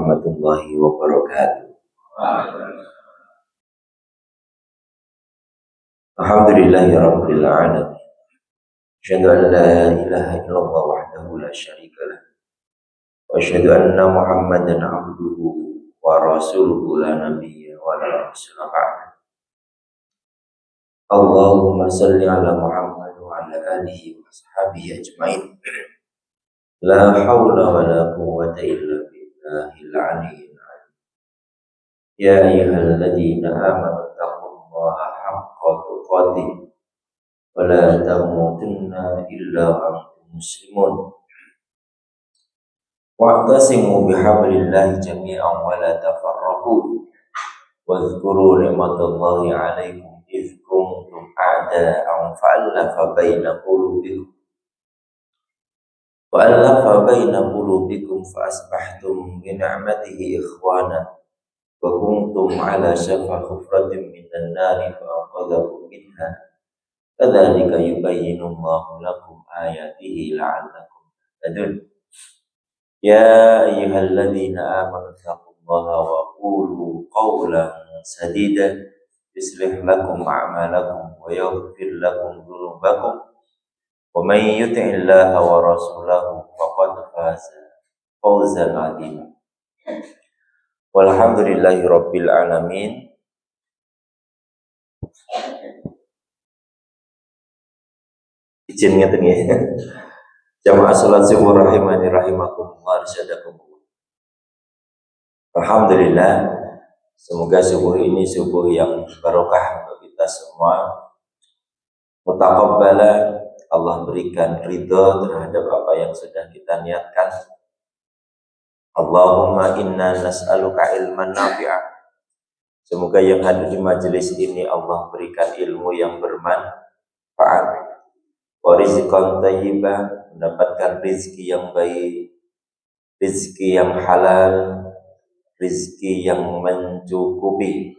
warahmatullahi wabarakatuh. Alhamdulillahirabbil alamin. Asyhadu an la ilaha illallah wahdahu la syarika lah. Wa asyhadu anna Muhammadan abduhu wa rasuluhu la nabiyya wa la rasula ba'da. Allahumma salli ala Muhammad wa ala alihi wa sahbihi ajmain. La haula wa la quwwata illa billahil aliyyil azim. Ya ayyuhalladzina amanu taqullaha haqqa tuqatih wa la tamutunna illa wa antum muslimun. Wa'tasimu bihablillahi jami'an wa la tafarraqu. Wadhkuru ni'matallahi 'alaikum idh kuntum a'da'an fa'alafa baina qulubikum fa asbahtum bi ni'matihi ikhwana wa kuntum 'ala shafa hufratin minan nari fa anqadhakum minha. Kadzalika yubayyinu Allahu lakum ayatihi la'allakum tahtadun. Ya ayyuhalladzina amanu taqullaha wa qulu qawlan sadida yuslih lakum a'malakum wa yaghfir lakum dhunubakum. Wa may yuti'illaha wa rasulahu faqad faza fawzan 'azima. Walhamdulillahi rabbil alamin. Izin ngeten ya. Jamaah salat subuh rahimani rahimakumullah arsyadakumullah. Alhamdulillah, semoga subuh ini subuh yang barokah untuk kita semua. Mutaqabbala, Allah berikan ridho terhadap apa yang sudah kita niatkan. Allahumma inna nas'aluka ilman nafi'a. Semoga yang hadir di majelis ini Allah berikan ilmu yang bermanfaat. Wa rizqan thayyibah, mendapatkan rezeki yang baik, rezeki yang halal, rezeki yang mencukupi.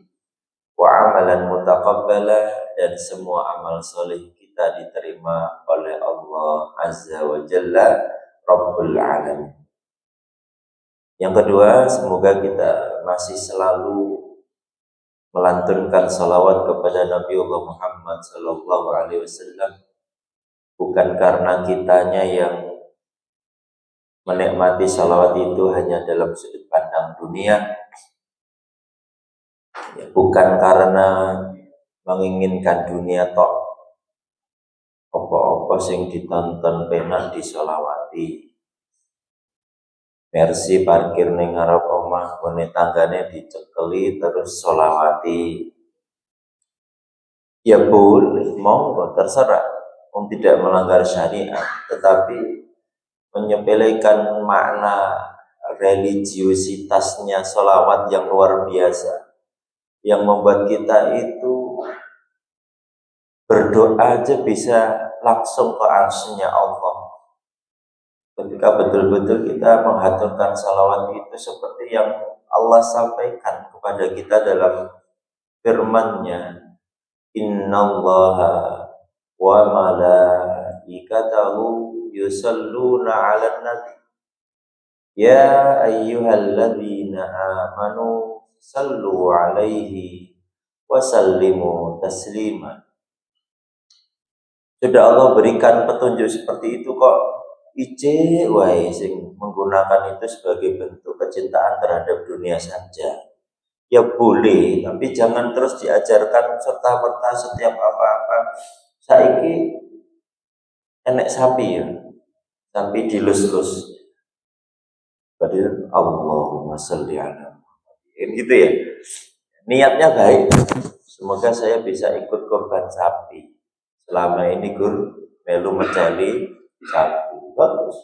Wa amalan mutaqabbala, dan semua amal soleh kita diterima oleh Allah Azza wa Jalla Rabbul Alamin. Yang kedua, semoga kita masih selalu melantunkan salawat kepada Nabi Allah Muhammad sallallahu alaihi wasallam, bukan karena kitanya yang menikmati salawat itu hanya dalam sudut pandang dunia, ya, bukan karena menginginkan dunia tok, apa-apa sing ditonton penak disolawati. Mersi parkir ning ngarep omah, kene tanggane dicekeli terus solawati. Ya boleh, monggo terserah, tidak melanggar syariat, tetapi menyepelekan makna religiositasnya solawat yang luar biasa, yang membuat kita itu berdoa aja bisa langsung ke arsy-Nya Allah. Ketika betul-betul kita menghaturkan salawat itu seperti yang Allah sampaikan kepada kita dalam firman-Nya, innallaha wa malaikatahu yusalluna 'alan nabi ya ayyuhalladzina amanu sallu 'alaihi wa sallimu taslima. Sudah Allah berikan petunjuk seperti itu kok, ije wae sing menggunakan itu sebagai bentuk kecintaan terhadap dunia saja. Ya boleh, tapi jangan terus diajarkan serta-merta setiap apa-apa. Saiki enek sapi ya, sapi dilus-lus. Padahal Allahumma sholli ala Muhammad. Gitu ya. Niatnya baik. Semoga saya bisa ikut korban sapi. Selama ini melu mencari sapi. Bagus.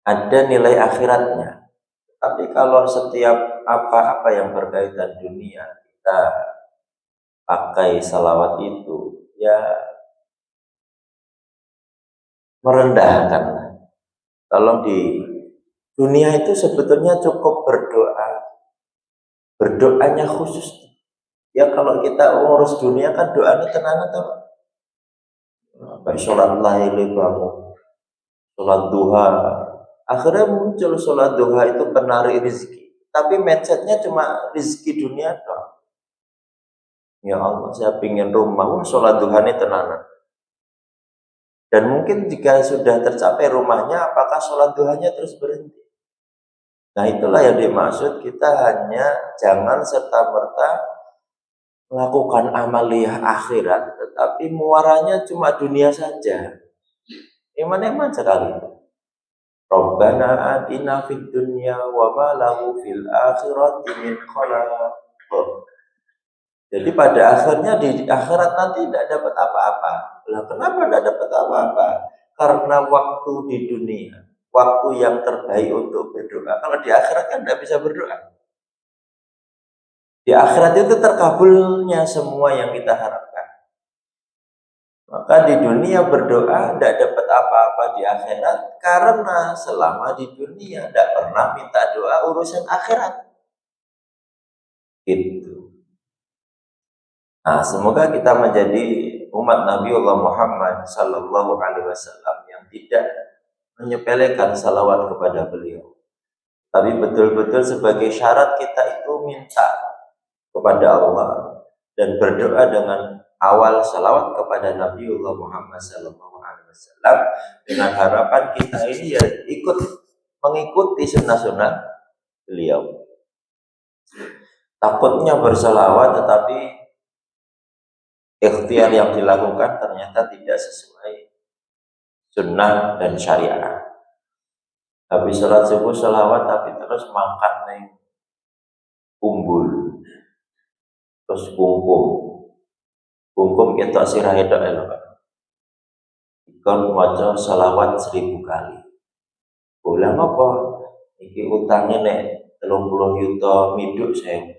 Ada nilai akhiratnya. Tapi kalau setiap apa-apa yang berkaitan dunia kita pakai salawat itu, ya merendahkan. Kalau di dunia itu sebetulnya cukup berdoa. Berdoanya khusus. Ya kalau kita ngurus dunia kan doanya tenanan tuh. Baik sholat laili bangun, sholat duha, Akhirnya muncul sholat duha itu penarik rezeki. Tapi mindsetnya cuma rezeki dunia doang. Ya Allah, saya pingin rumah, sholat duha ini tenanan. Dan mungkin jika sudah tercapai rumahnya, apakah sholat duhanya terus berhenti? Nah itulah yang dimaksud, kita hanya jangan serta-merta melakukan amaliyah akhirat, tetapi muaranya cuma dunia saja. Iman-iman sekali. Rabbana atina fid dunya wa ma lahu fil akhirati min khalaq. Jadi pada akhirnya di akhirat nanti tidak dapat apa-apa. Lah kenapa tidak dapat apa-apa? Karena waktu di dunia, waktu yang terbaik untuk berdoa. Kalau di akhirat kan tidak bisa berdoa. Di akhirat itu terkabulnya semua yang kita harapkan. Maka di dunia berdoa tidak dapat apa-apa di akhirat, karena selama di dunia tidak pernah minta doa urusan akhirat. Gitu. Nah, semoga kita menjadi umat Nabi Allah Muhammad Sallallahu Alaihi Wasallam yang tidak menyepelekan salawat kepada beliau, tapi betul-betul sebagai syarat kita itu minta kepada Allah dan berdoa dengan awal salawat kepada Nabi Allah Muhammad Sallallahu Alaihi Wasallam dengan harapan kita ini ya ikut mengikuti sunnah-sunnah beliau. Takutnya bersalawat tetapi ikhtiar yang dilakukan ternyata tidak sesuai sunnah dan syariah. Habis sholat subuh sholawat tapi terus makan nih umbul, terus kungkum kita sirah itu elok. Ikon maca sholawat 1000 kali. Ulang apa? Iki utangnya nek 30 yuta miduk saya.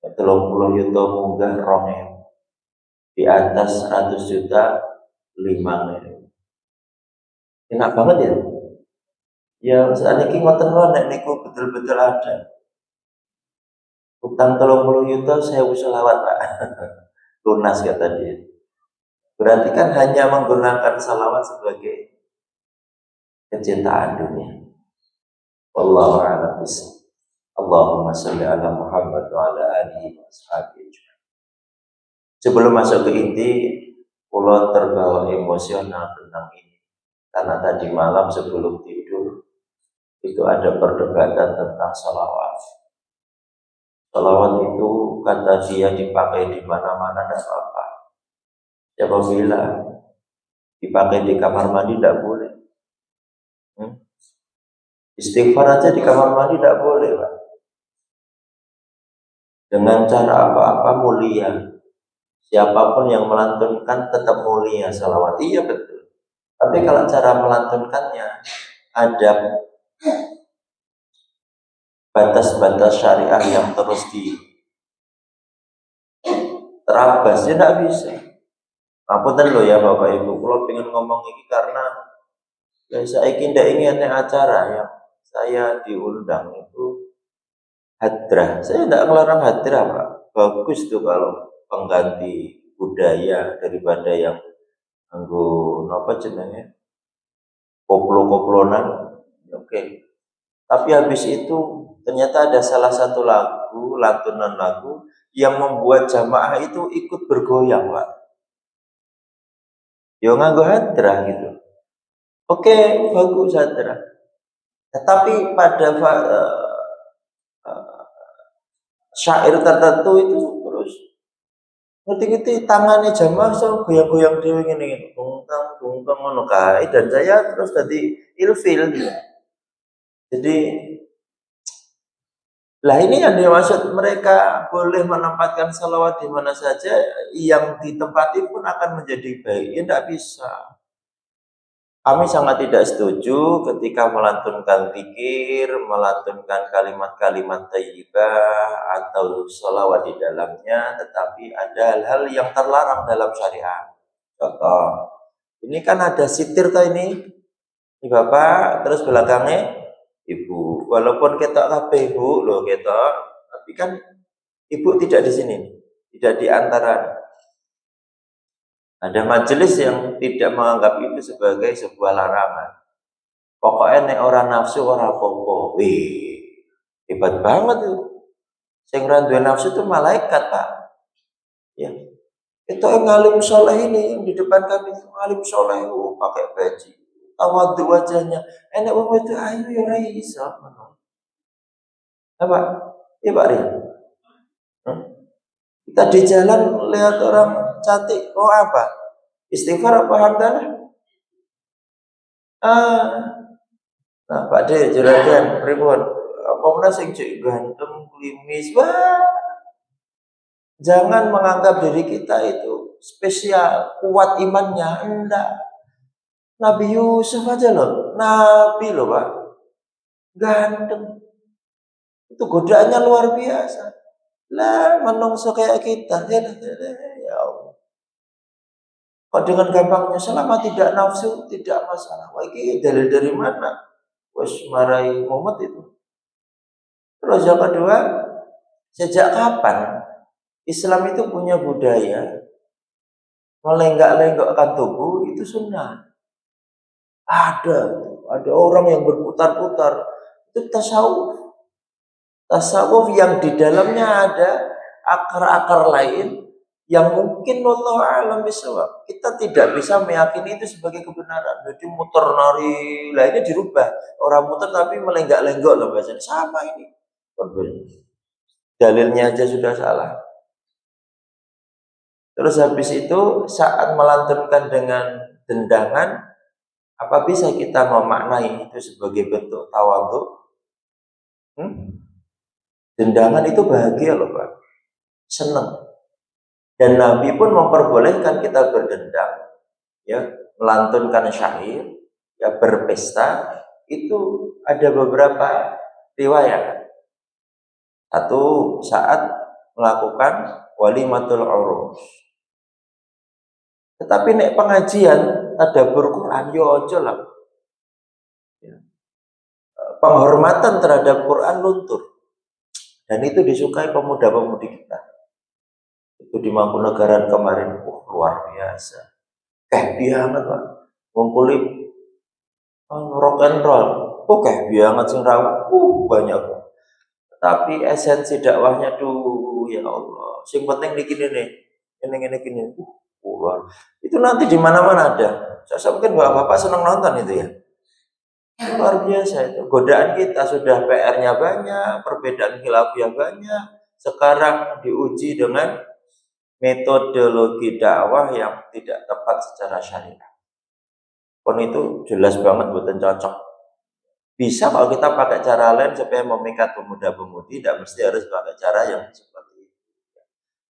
30 yuta munggah 2.000. Di atas 100 juta 5.000. Enak banget ya. Ya saat ini ngoten wae nek niku betul-betul ada. Utang 30 juta saya sholawat Pak. Lunas kata dia. Berarti kan hanya menggunakan salawat sebagai kecintaan dunia. Wallahu a'lam bishawab. Allahumma shalli ala Muhammad wa ala alihi wa sahbihi. Sebelum masuk ke inti, pulau terbawa emosional tentang ini. Karena tadi malam sebelum tidur, itu ada perdebatan tentang salawat. Salawat itu kata dia dipakai di mana-mana tidak apa-apa. Siapa bilang dipakai di kamar mandi tidak boleh? Istighfar aja di kamar mandi tidak boleh, Pak. Dengan cara apa-apa mulia. Siapapun yang melantunkan tetap mulia salawat. Iya betul. Tapi kalau cara melantunkannya ada batas-batas syariah yang terus diterabas, ya tidak bisa. Apunten loh ya Bapak Ibu, kalau pengen ngomong ini karena ya saya tidak ingin acara yang saya diundang itu hadrah. Saya tidak ngelarang hadrah Pak. Bagus tuh kalau pengganti budaya daripada yang anggo apa jenenge koplo-koplonan. Oke. Tapi habis itu ternyata ada salah satu lagu, lantunan lagu yang membuat jamaah itu ikut bergoyang, Pak. Yo nganggo hadrah gitu. Oke, bagus hadrah. Tetapi pada syair tertentu itu terus ngerti-ngerti tangannya jamaah so goyang-goyang dhewe ngene bungkang ngono kae dan saya terus tadi ilfil gitu. Jadi lah ini yang dimaksud mereka boleh menempatkan salawat di mana saja, yang ditempati pun akan menjadi baik. Ya tidak bisa. Kami sangat tidak setuju ketika melantunkan zikir, melantunkan kalimat-kalimat thayyibah atau salawat di dalamnya, tetapi ada hal-hal yang terlarang dalam syariat. Contoh, ini kan ada sitir toh ini Bapak, terus belakangnya Ibu. Walaupun ketok kabeh Ibu loh ketok, tapi kan Ibu tidak di sini, tidak di antara. Ada majelis yang tidak menganggap itu sebagai sebuah larangan. Pokoknya nek ora nafsu ora apa-apa. Wih, hebat banget itu. Sing ora duwe nafsu itu malaikat, Pak. Ya. Itu yang ngalim soleh ini yang di depan kami itu ngalim soleh, pakai baju, tawadhu wajahnya. Enak wong itu ayo ya ora iso. Apa? Iya Pak Rian. Kita di jalan lihat orang cantik, oh apa? Istighfar apa hamdalah? Nah Pak De, juragan, pripun? Apa mana sing cek ganteng, klimis, wah. Jangan menganggap diri kita itu spesial, kuat imannya, enggak. Nabi Yusuf aja loh, Nabi loh Pak, ganteng. Itu godaannya luar biasa. Lah, menungso kayak kita, ya Allah. Kok dengan gampangnya selama tidak nafsu, tidak masalah. Wah, ini dalil dari mana? Wes marai Muhammad itu. Terus yang kedua, sejak kapan Islam itu punya budaya melenggak-lenggokkan tubuh itu sunnah. Ada orang yang berputar-putar itu tasawuf. Tasawuf yang di dalamnya ada akar-akar lain yang mungkin Allah alam bisawab. Kita tidak bisa meyakini itu sebagai kebenaran. Jadi muter nari, lah ini dirubah. Orang muter tapi melenggak-lenggok loh bahasanya. Sama ini. Dalilnya aja sudah salah. Terus habis itu saat melantunkan dengan dendangan, apa bisa kita memaknai itu sebagai bentuk tawadhu? Dendangan itu bahagia loh Pak, senang. Dan Nabi pun memperbolehkan kita berdendang, ya, melantunkan syair, ya, berpesta. Itu ada beberapa riwayat. Satu saat melakukan walimatul urus. Tetapi nek pengajian ada Quran yo aja lah. Penghormatan terhadap Quran luntur. Dan itu disukai pemuda-pemudi kita. Itu di Mangkunegaran kemarin, luar biasa. Bianget Pak. Ngumpulin rock and roll. Bianget sing rawuh, banyak. Tapi esensi dakwahnya tuh ya Allah. Sing penting di gini nih. Ini. Itu nanti di mana-mana ada. Saya mungkin Bapak senang nonton itu ya. Luar biasa itu. Godaan kita sudah PR-nya banyak, perbedaan khilafiyah banyak. Sekarang diuji dengan metodologi dakwah yang tidak tepat secara syariah. Pun itu jelas banget buatan cocok. Bisa kalau kita pakai cara lain supaya memikat pemuda-pemudi, tidak mesti harus pakai cara yang seperti itu.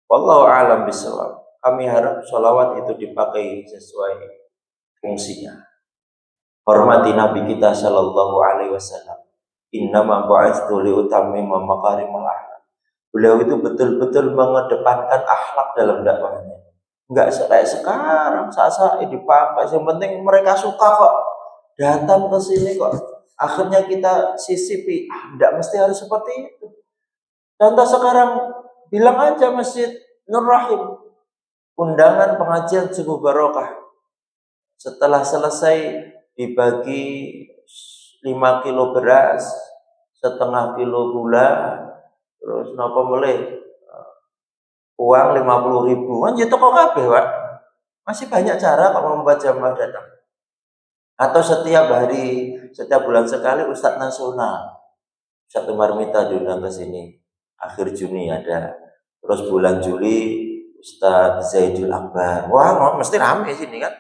Wallahu a'lam bishawab. Kami harap sholawat itu dipakai sesuai fungsinya. Hormati Nabi kita Shallallahu Alaihi Wasallam. Innama bu'itsu liutammima makarimul akhlak. Beliau itu betul-betul mengedepankan akhlak dalam dakwahnya. Enggak kayak sekarang saat dipakai. Yang penting mereka suka kok. Datang ke sini kok. Akhirnya kita sisipi. Enggak mesti harus seperti itu. Contoh sekarang bilang aja Masjid Nur Rahim. Undangan pengajian subuh barokah. Setelah selesai dibagi 5 kilo beras, setengah kilo gula, terus napa meleh uang 50.000. Kan itu kok kabeh, Pak. Masih banyak cara kalau membuat jamaah datang. Atau setiap hari, setiap bulan sekali Ustadz Nasional, Ustadz Umar Mita diundang ke sini. Akhir Juni ada. Terus bulan Juli Ustadz Zaidul Akbar. Wah, mesti rame sini kan?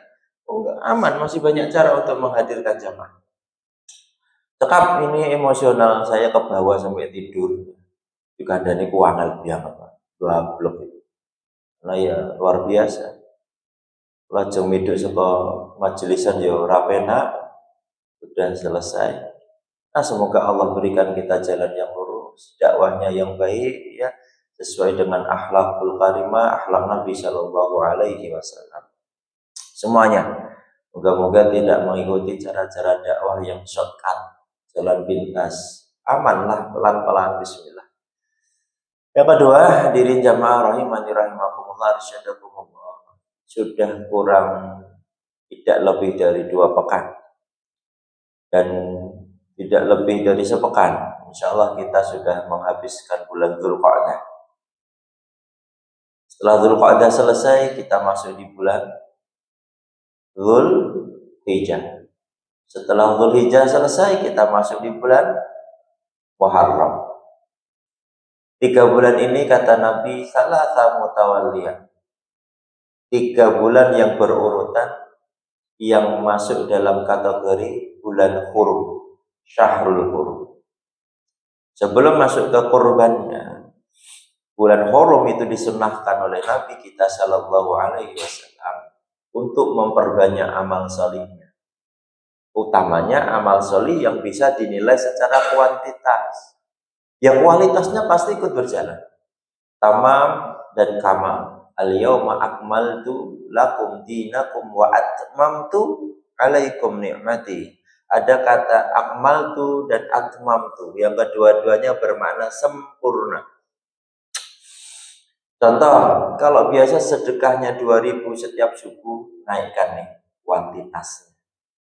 Enggak, aman, masih banyak cara untuk menghadirkan jamaah. Tekap ini emosional saya ke bawah sampai tidur. Dikandani kuangal banget, Pak. 2 blok itu. Nah ya luar biasa. Lajeng miduk saka majelisan ya rapena sudah selesai. Nah, semoga Allah berikan kita jalan yang lurus, dakwahnya yang baik ya, sesuai dengan akhlakul karimah, akhlak Nabi Shallallahu Alaihi Wasallam. Semuanya. Moga-moga tidak mengikuti cara-cara dakwah yang shortcut, jalan pintas. Amanlah, pelan-pelan, bismillah. Yang kedua, hadirin jamaah rahimani rahimakumullah, arsyadakumullah. Sudah kurang tidak lebih dari 2 pekan dan tidak lebih dari sepekan. Insya Allah kita sudah menghabiskan bulan Dzulqa'dah. Setelah Dzulqa'dah selesai, kita masuk di bulan Dzulhijjah. Setelah Dzulhijjah selesai, kita masuk di bulan Muharram. 3 bulan ini kata Nabi salasa mutawalliyah. 3 bulan yang berurutan yang masuk dalam kategori bulan hurum, syahrul hurum. Sebelum masuk ke kurbannya, bulan hurum itu disunnahkan oleh Nabi kita sallallahu alaihi wasallam untuk memperbanyak amal solihnya. Utamanya amal solih yang bisa dinilai secara kuantitas. Yang kualitasnya pasti ikut berjalan. Tamam dan kamal. Al-yawma akmaltu lakum dinakum wa atmamtu alaikum ni'mati. Ada kata akmaltu dan atmamtu, yang kedua-duanya bermakna sempurna. Contoh, kalau biasa sedekahnya 2.000 setiap subuh, naikkan nih kuantitasnya.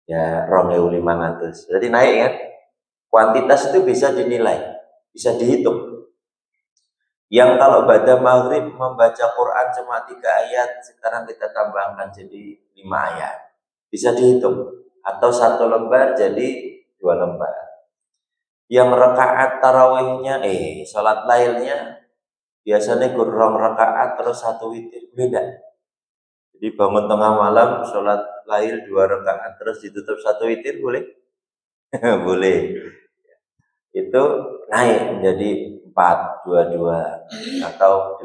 Ya 2.500. Berarti naik kan? Kuantitas itu bisa dinilai, bisa dihitung. Yang kalau pada maghrib membaca Quran cuma 3 ayat, sekarang kita tambahkan jadi 5 ayat. Bisa dihitung. Atau 1 lembar jadi 2 lembar. Yang rakaat tarawihnya, sholat lailnya, biasanya kurang rakaat terus 1 witir. Beda. Jadi bangun tengah malam, sholat lail 2 rakaat terus ditutup 1 witir, boleh? Boleh. Itu naik menjadi 4, 22 atau 8,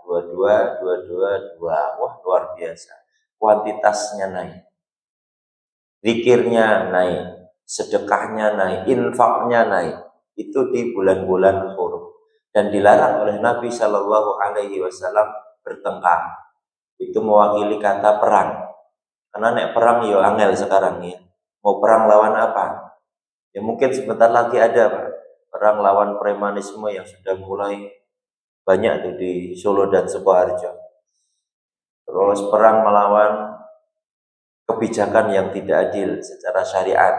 22, 22, 2. Wah, luar biasa. Kuantitasnya naik. Zikirnya naik, sedekahnya naik, infaknya naik. Itu di bulan-bulan hurum. Dan dilarang oleh Nabi Shallallahu alaihi wasallam bertengkar. Itu mewakili kata perang. Karena nek perang yo angel sekarang ya. Mau perang lawan apa? Ya mungkin sebentar lagi ada, Pak. Perang lawan premanisme yang sudah mulai banyak tuh di Solo dan Sukoharjo. Terus perang melawan kebijakan yang tidak adil secara syariat.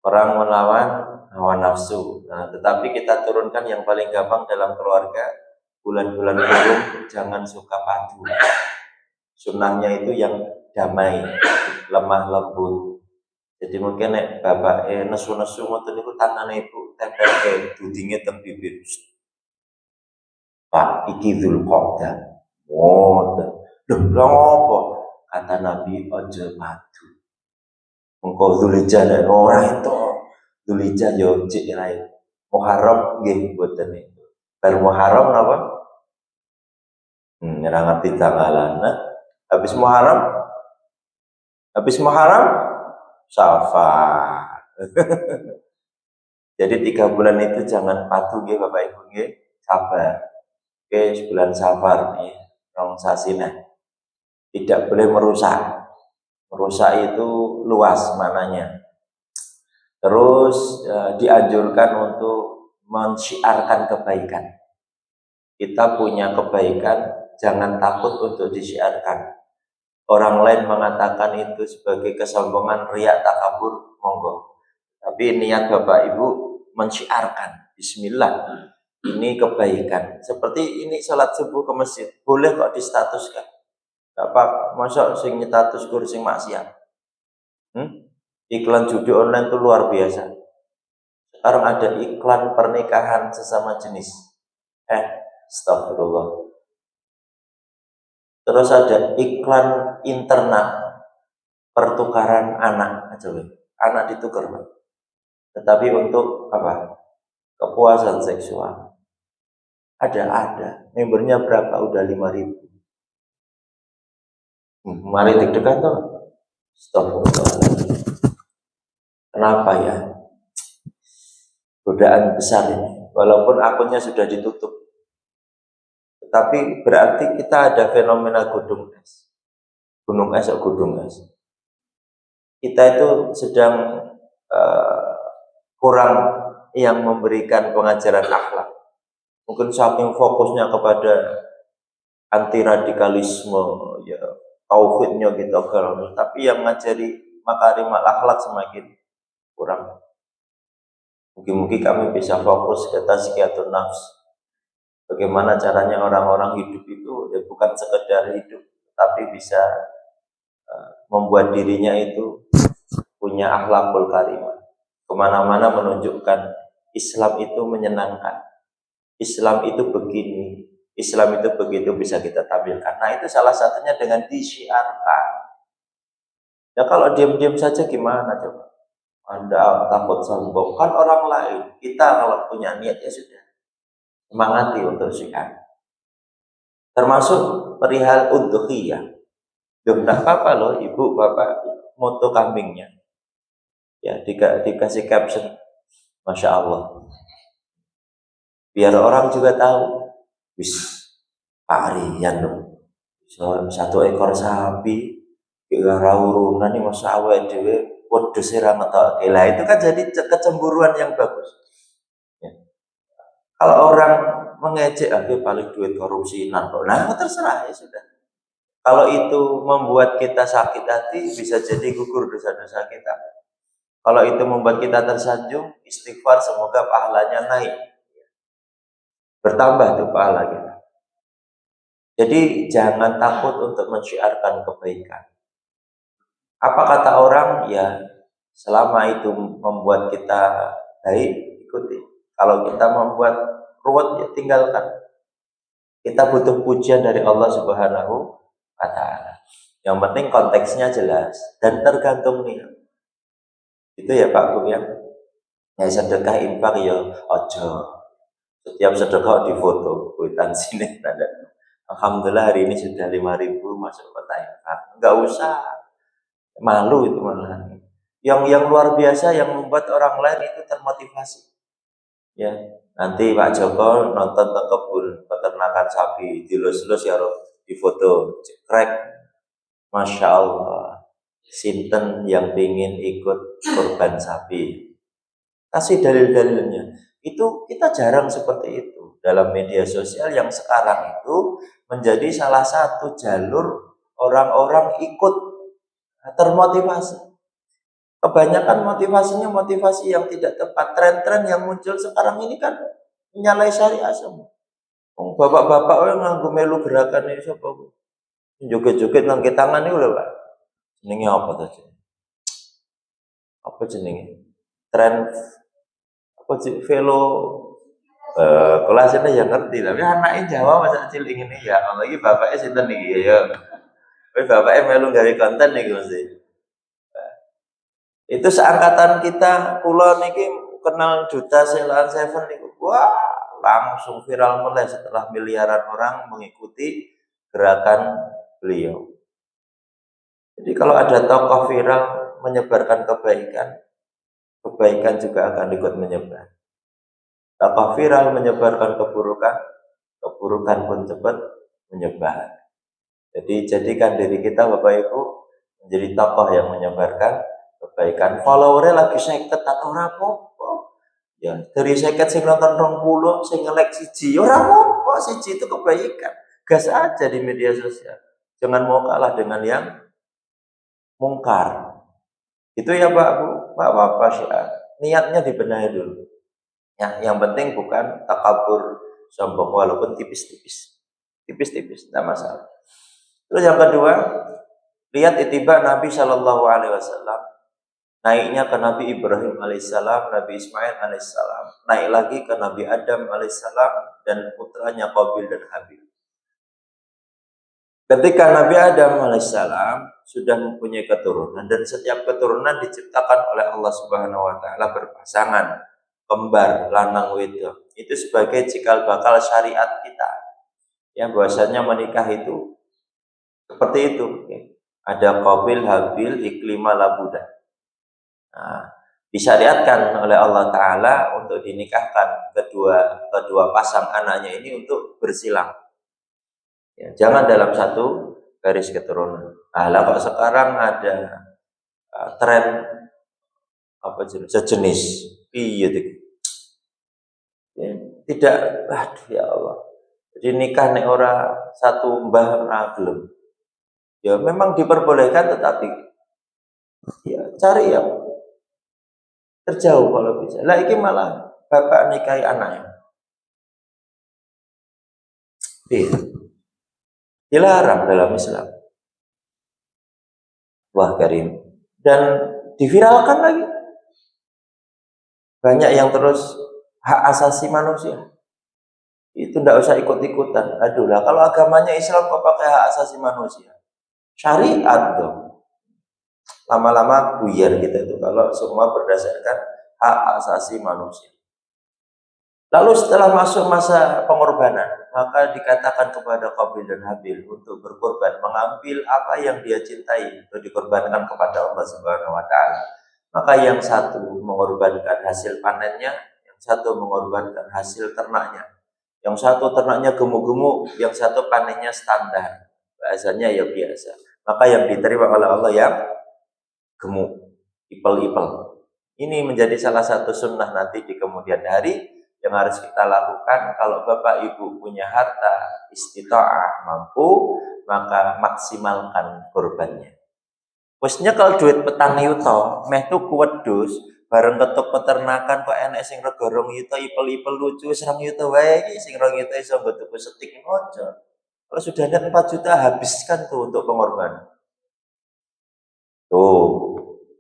Perang melawan hawa nafsu. Nah, tetapi kita turunkan yang paling gampang dalam keluarga, bulan-bulan hurum jangan suka padu. Sunnahnya itu yang damai, lemah lembut. Jadi mungkin nek bapak nesu-nesu ngoten niku tangane ibu tempel ke dudinge teng bibir. Pak iki Dzulqa'dah. Ngoten. Lho, lha apa? Kata Nabi aja padu. Mengko Dzulhijjah nek ora itu. Dzulhijjah yo cek lain. Muharram nggih mboten niku. Bar Muharram napa? Ora ngerti tanggalan. Nah, habis Muharram Safar. Jadi 3 bulan itu jangan patuh nggih Bapak Ibu nggih, sabar. Oke, sebulan Safar nih, rong sasina. Tidak boleh merusak. Merusak itu luas mananya. Terus dianjurkan untuk mensyiarkan kebaikan. Kita punya kebaikan, jangan takut untuk disiarkan. Orang lain mengatakan itu sebagai kesombongan, riya, takabur, monggo. Tapi niat Bapak Ibu mensyiarkan, bismillah, ini kebaikan. Seperti ini salat subuh ke masjid, boleh kok distatuskan. Bapak, masa sing nyetatus kur sing maksiat. Iklan judi online itu luar biasa. Sekarang ada iklan pernikahan sesama jenis. Astagfirullah. Terus ada iklan internet pertukaran anak aja, anak ditukar, tetapi untuk apa? Kepuasan seksual. Ada. Membernya berapa? Udah 5.000. Mari deg-degan tuh. Astagfirullahaladzim. Kenapa ya? Godaan besar ini. Walaupun akunnya sudah ditutup. Tetapi berarti kita ada fenomena gunung es. Gunung es. Kita itu sedang kurang yang memberikan pengajaran akhlak. Mungkin saking fokusnya kepada anti radikalisme, ya tauhidnya gitu, tapi yang ngajari makarim akhlak semakin kurang. Mungkin kami bisa fokus ke tazkiyatun nafs. Bagaimana caranya orang-orang hidup itu ya bukan sekedar hidup, tapi bisa membuat dirinya itu punya akhlakul karimah. Kemana-mana menunjukkan Islam itu menyenangkan. Islam itu begini, Islam itu begitu bisa kita tampilkan. Nah itu salah satunya dengan disiarkan. Ya kalau diam-diam saja gimana coba? Anda takut sombong kan orang lain. Kita kalau punya niat ya sudah semangati untuk syiar. Termasuk perihal udhiyah. Tidak apa-apa loh ibu bapak moto kambingnya. Ya dikasih caption, Masya Allah. Biar orang juga tahu. Wis Pak Rian loh. Satu ekor sapi, gara urunan nih masa awal dewe, waduh serang atau lah itu kan jadi kecemburuan yang bagus. Ya. Kalau orang mengejek, paling duit korupsi, nah terserah ya sudah. Kalau itu membuat kita sakit hati, bisa jadi gugur dosa-dosa kita. Kalau itu membuat kita tersanjung, istighfar semoga pahalanya naik. Bertambah tuh pahala kita. Jadi jangan takut untuk mensyiarkan kebaikan. Apa kata orang? Ya, selama itu membuat kita baik, ikuti. Kalau kita membuat ruwet, ya tinggalkan. Kita butuh pujian dari Allah Subhanahu wa Ta'ala. Yang penting konteksnya jelas dan tergantung nih. Itu ya Pak Bu ya. Ya sedekah infak ya ojo. Setiap sedekah difoto, kuitan sini tanda. Alhamdulillah hari ini sudah 5.000 masuk kota infak. Enggak usah. Malu itu malah. Yang luar biasa yang membuat orang lain itu termotivasi. Ya, nanti Pak Joko nonton ke kebun peternakan sapi, dilus-lus ya di foto, cekrek. Masya Allah, sinten yang ingin ikut kurban sapi. Kasih dalil-dalilnya. Itu kita jarang seperti itu dalam media sosial yang sekarang itu menjadi salah satu jalur orang-orang ikut termotivasi. Kebanyakan motivasinya motivasi yang tidak tepat. Tren-tren yang muncul sekarang ini kan menyalahi syariah semua. Bapak-bapak yang nganggo melu gerakan ini siapa? Joget-joget ngangge tangan itu lho, Pak. Jenenge apa tadi? Apa jenenge? Tren apa sih velo kelasnya yang ngerti tapi anaknya Jawa masa cilik ini ya lagi bapaknya sinten nih ya tapi bapaknya melu gawe konten nih mesti itu seangkatan kita pulau niki kenal Duta Selan Seven nih wah langsung viral mulai setelah miliaran orang mengikuti gerakan beliau. Jadi kalau ada tokoh viral menyebarkan kebaikan, kebaikan juga akan ikut menyebar. Tokoh viral menyebarkan keburukan, keburukan pun cepat menyebar. Jadi jadikan diri kita Bapak Ibu menjadi tokoh yang menyebarkan kebaikan. Followernya lagi seket atau rapopo. Ya, dari seket sing nonton 20, sing nge-like siji, ora apa-apa, siji itu kebaikan. Gas aja di media sosial. Jangan mau kalah dengan yang mungkar. Itu ya Pak Bu, Pak apa syiar. Niatnya dibenahi dulu. Ya, yang penting bukan takabur sombong walaupun tipis-tipis. Tipis-tipis, tidak masalah. Terus yang kedua, lihat itiba Nabi Shallallahu Alaihi Wasallam naiknya ke Nabi Ibrahim alaihissalam, Nabi Ismail alaihissalam, naik lagi ke Nabi Adam alaihissalam dan putranya Qabil dan Habil. Ketika Nabi Adam alaihissalam sudah mempunyai keturunan dan setiap keturunan diciptakan oleh Allah Subhanahu Wa Taala berpasangan, kembar, lanang wedok. Itu sebagai cikal bakal syariat kita. Ya bahwasanya menikah itu seperti itu. Ada Qabil, Habil, Iklima, Labuda. Nah, disyariatkan oleh Allah Ta'ala untuk dinikahkan kedua pasang anaknya ini untuk bersilang. Ya, jangan dalam satu garis keturunan. Nah, kalau sekarang ada tren apa sejenis, iya ya, tidak, aduh ya Allah. Jadi nikah nek ora satu mbah belum. Ya memang diperbolehkan tetapi ya cari yang terjauh kalau bisa. Lah iki malah bapak nikahi anaknya. Dilarang dalam Islam. Wah karim. Dan diviralkan lagi. Banyak yang terus hak asasi manusia. Itu tidak usah ikut-ikutan. Aduh lah, kalau agamanya Islam kok pakai hak asasi manusia? Syariat dong. Lama-lama buyar kita itu kalau semua berdasarkan hak asasi manusia. Lalu setelah masuk masa pengorbanan, maka dikatakan kepada Qabil dan Habil untuk berkorban, mengambil apa yang dia cintai untuk dikorbankan kepada Allah Subhanahu wa taala. Maka yang satu mengorbankan hasil panennya, yang satu mengorbankan hasil ternaknya. Yang satu ternaknya gemuk-gemuk, yang satu panennya standar. Bahasanya ya biasa. Maka yang diterima oleh Allah yang gemuk, ipel-ipel. Ini menjadi salah satu sunnah nanti di kemudian hari yang harus kita lakukan. Kalau Bapak Ibu punya harta istita'ah mampu, maka maksimalkan korbannya. Wesnya kalau duit petang yuto, meh tuh kuwedus, bareng ketuk peternakan kok enek sing rego 2 yuto ipel-ipel lucu 2 yuto wae iki sing 2 yuto iso nggo tuku setik ojo. Kalau sudah ada 4 juta habiskan tuh untuk pengorbanan. Tuh.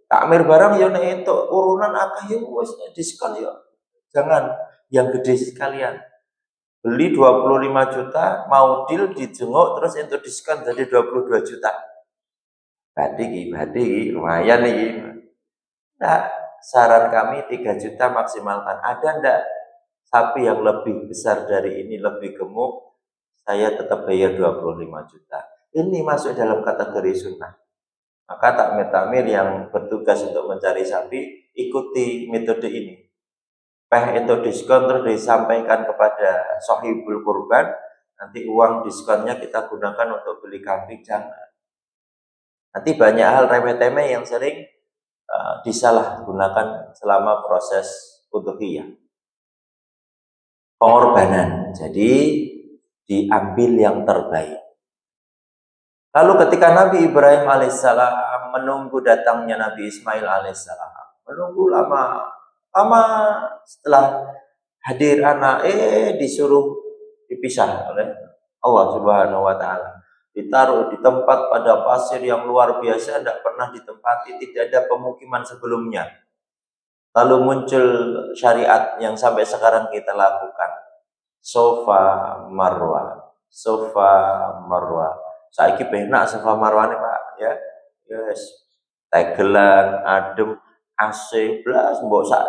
Takmir barang ya nek entuk urunan akeh ya wis diskon ya. Jangan yang gede sekalian. Beli 25 juta, mau deal dijenguk terus entuk diskon jadi 22 juta. Berarti lumayan nih. Nah, saran kami 3 juta maksimalkan. Ada ndak sapi yang lebih besar dari ini, lebih gemuk, saya tetap bayar 25 juta. Ini masuk dalam kategori sunnah. Maka takmir-takmir yang bertugas untuk mencari sapi, ikuti metode ini. Itu diskon terus disampaikan kepada sahibul kurban, nanti uang diskonnya kita gunakan untuk beli kambing, jangan. Nanti banyak hal remeh-temeh yang sering disalahgunakan selama proses udhiyah. Pengorbanan, jadi diambil yang terbaik. Lalu ketika Nabi Ibrahim alaihissalam menunggu datangnya Nabi Ismail alaihissalam, menunggu lama setelah hadir anak, disuruh dipisah oleh Allah Subhanahu wa taala. Ditaruh di tempat pada pasir yang luar biasa, tidak pernah ditempati, tidak ada pemukiman sebelumnya. Lalu muncul syariat yang sampai sekarang kita lakukan. Sofa Marwa. Saiki penak Sofa Marwa nih Pak, ya. Yes. Tegelan, adem, AC, blas, mbok sak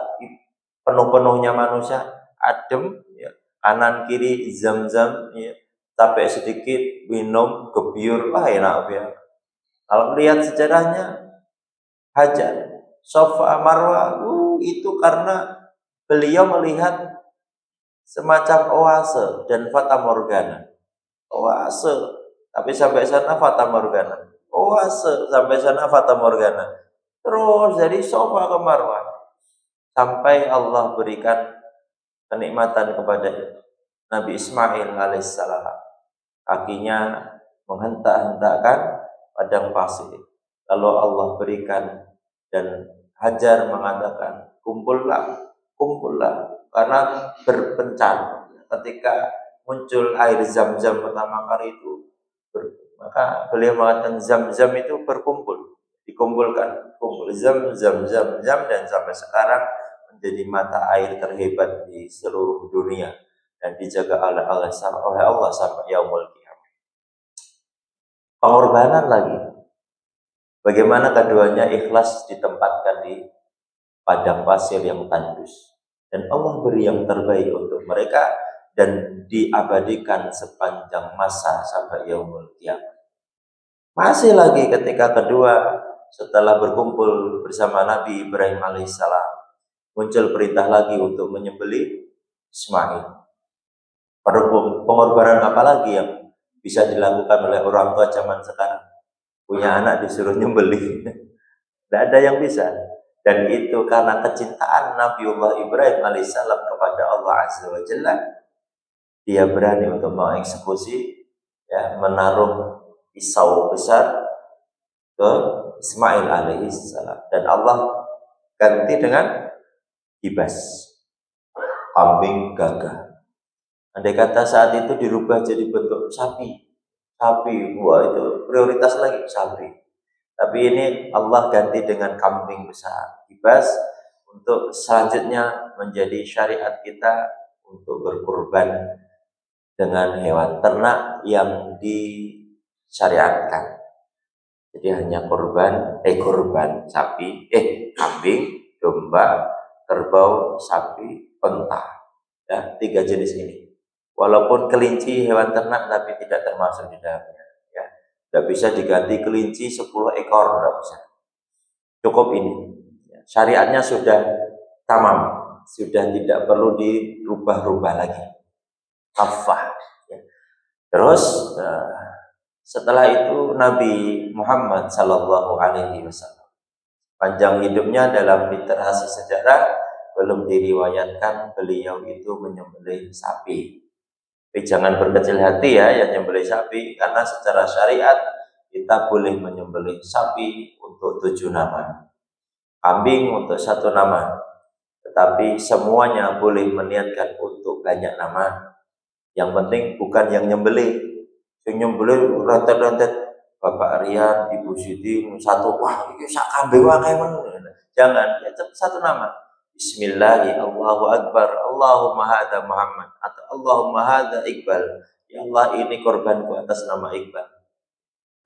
penuh-penuhnya manusia, adem, ya. Kanan kiri zam-zam, ya. Sampai sedikit minum gebyur, wah enak ya. Kalau lihat sejarahnya, Hajar, Sofa Marwa, itu karena beliau melihat semacam oase dan fata morgana. Oase, tapi sampai sana fata morgana. Oase, sampai sana fata morgana. Terus dari Sofa ke Marwa sampai Allah berikan kenikmatan kepada Nabi Ismail alaihissalam. Kakinya menghentak-hentakkan padang pasir. Lalu Allah berikan dan Hajar mengatakan, kumpullah, karena berpencar ketika muncul air zam-zam pertama kali itu, maka beliau mengatakan zam-zam itu dikumpulkan, kumpul zam-zam, dan sampai sekarang menjadi mata air terhebat di seluruh dunia dan dijaga oleh Allah sampai yaumul qiyamah. Pengorbanan lagi, bagaimana keduanya ikhlas ditempatkan di padang pasir yang tandus, dan Allah beri yang terbaik untuk mereka dan diabadikan sepanjang masa sampai yaumul qiyamah. Masih lagi ketika kedua setelah berkumpul bersama Nabi Ibrahim alaihissalam, muncul perintah lagi untuk menyembelih Ismail. Pengorbanan apa lagi yang bisa dilakukan oleh orang tua zaman sekarang? Punya anak disuruh nyembelih, tidak ada yang bisa. Dan itu karena kecintaan Nabiullah Ibrahim alaihissalam kepada Allah Azza wa Jalla, dia berani untuk mengeksekusi, menaruh pisau besar ke Ismail alaihissalam, dan Allah ganti dengan kibas, kambing gagah. Andai kata saat itu dirubah jadi bentuk sapi, wah itu prioritas lagi sapi. Tapi ini Allah ganti dengan kambing besar, kibas, untuk selanjutnya menjadi syariat kita untuk berkurban dengan hewan ternak yang disyariatkan. Jadi hanya kurban sapi, kambing, domba, kerbau, sapi, unta. Ya, 3 jenis ini. Walaupun kelinci hewan ternak tapi tidak termasuk di dalamnya. Ya, tidak bisa diganti kelinci 10 ekor, tidak bisa. Cukup ini. Ya, syariatnya sudah tamam, sudah tidak perlu dirubah-rubah lagi. Kafah. Ya. Terus setelah itu Nabi Muhammad Sallallahu Alaihi Wasallam panjang hidupnya dalam literasi sejarah belum diriwayatkan beliau itu menyembelih sapi. Tapi jangan berkecil hati ya yang menyembelih sapi, karena secara syariat kita boleh menyembelih sapi untuk 7 nama, kambing untuk 1 nama, tetapi semuanya boleh meniatkan untuk banyak nama. Yang penting bukan yang nyembelih. Yang nyembelih rentet-rentet Bapak Rian, Ibu Siti, 1, wah ini sak kambing wae men. Jangan, ya 1 nama. Bismillah, Allahu Akbar, Allahumma hadza Muhammad, atau Allahumma hadza Iqbal. Ya Allah, ini korbanku atas nama Iqbal.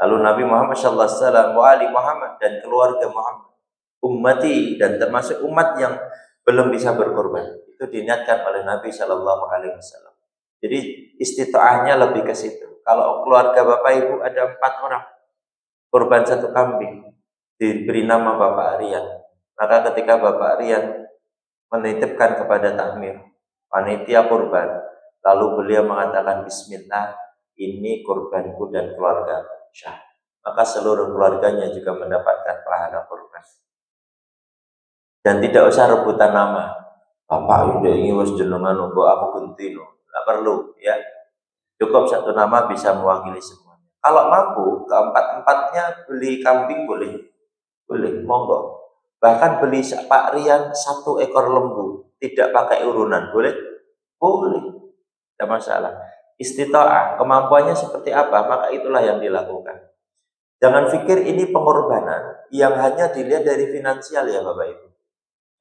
Lalu Nabi Muhammad sallallahu alaihi wasallam, wa ali Muhammad, dan keluarga Muhammad, ummati, dan termasuk umat yang belum bisa berkorban. Itu diniatkan oleh Nabi sallallahu alaihi wasallam. Jadi istitaahnya lebih ke situ. Kalau keluarga Bapak Ibu ada 4 orang, korban 1 kambing, diberi nama Bapak Rian. Maka ketika Bapak Rian menitipkan kepada takmir, panitia kurban, lalu beliau mengatakan Bismillah, ini kurbanku dan keluarga Syah. Maka seluruh keluarganya juga mendapatkan pahala kurban. Dan tidak usah rebutan nama. Bapak udah ini was jenengan untuk aku ganti no. Tidak perlu ya. Cukup 1 nama bisa mewakili semuanya. Kalau mampu keempat-empatnya beli kambing boleh, monggo. Bahkan beli Pak Rian 1 ekor lembu, tidak pakai urunan, boleh, tidak masalah. Istita'ah, kemampuannya seperti apa, maka itulah yang dilakukan. Jangan pikir ini pengorbanan yang hanya dilihat dari finansial ya Bapak Ibu.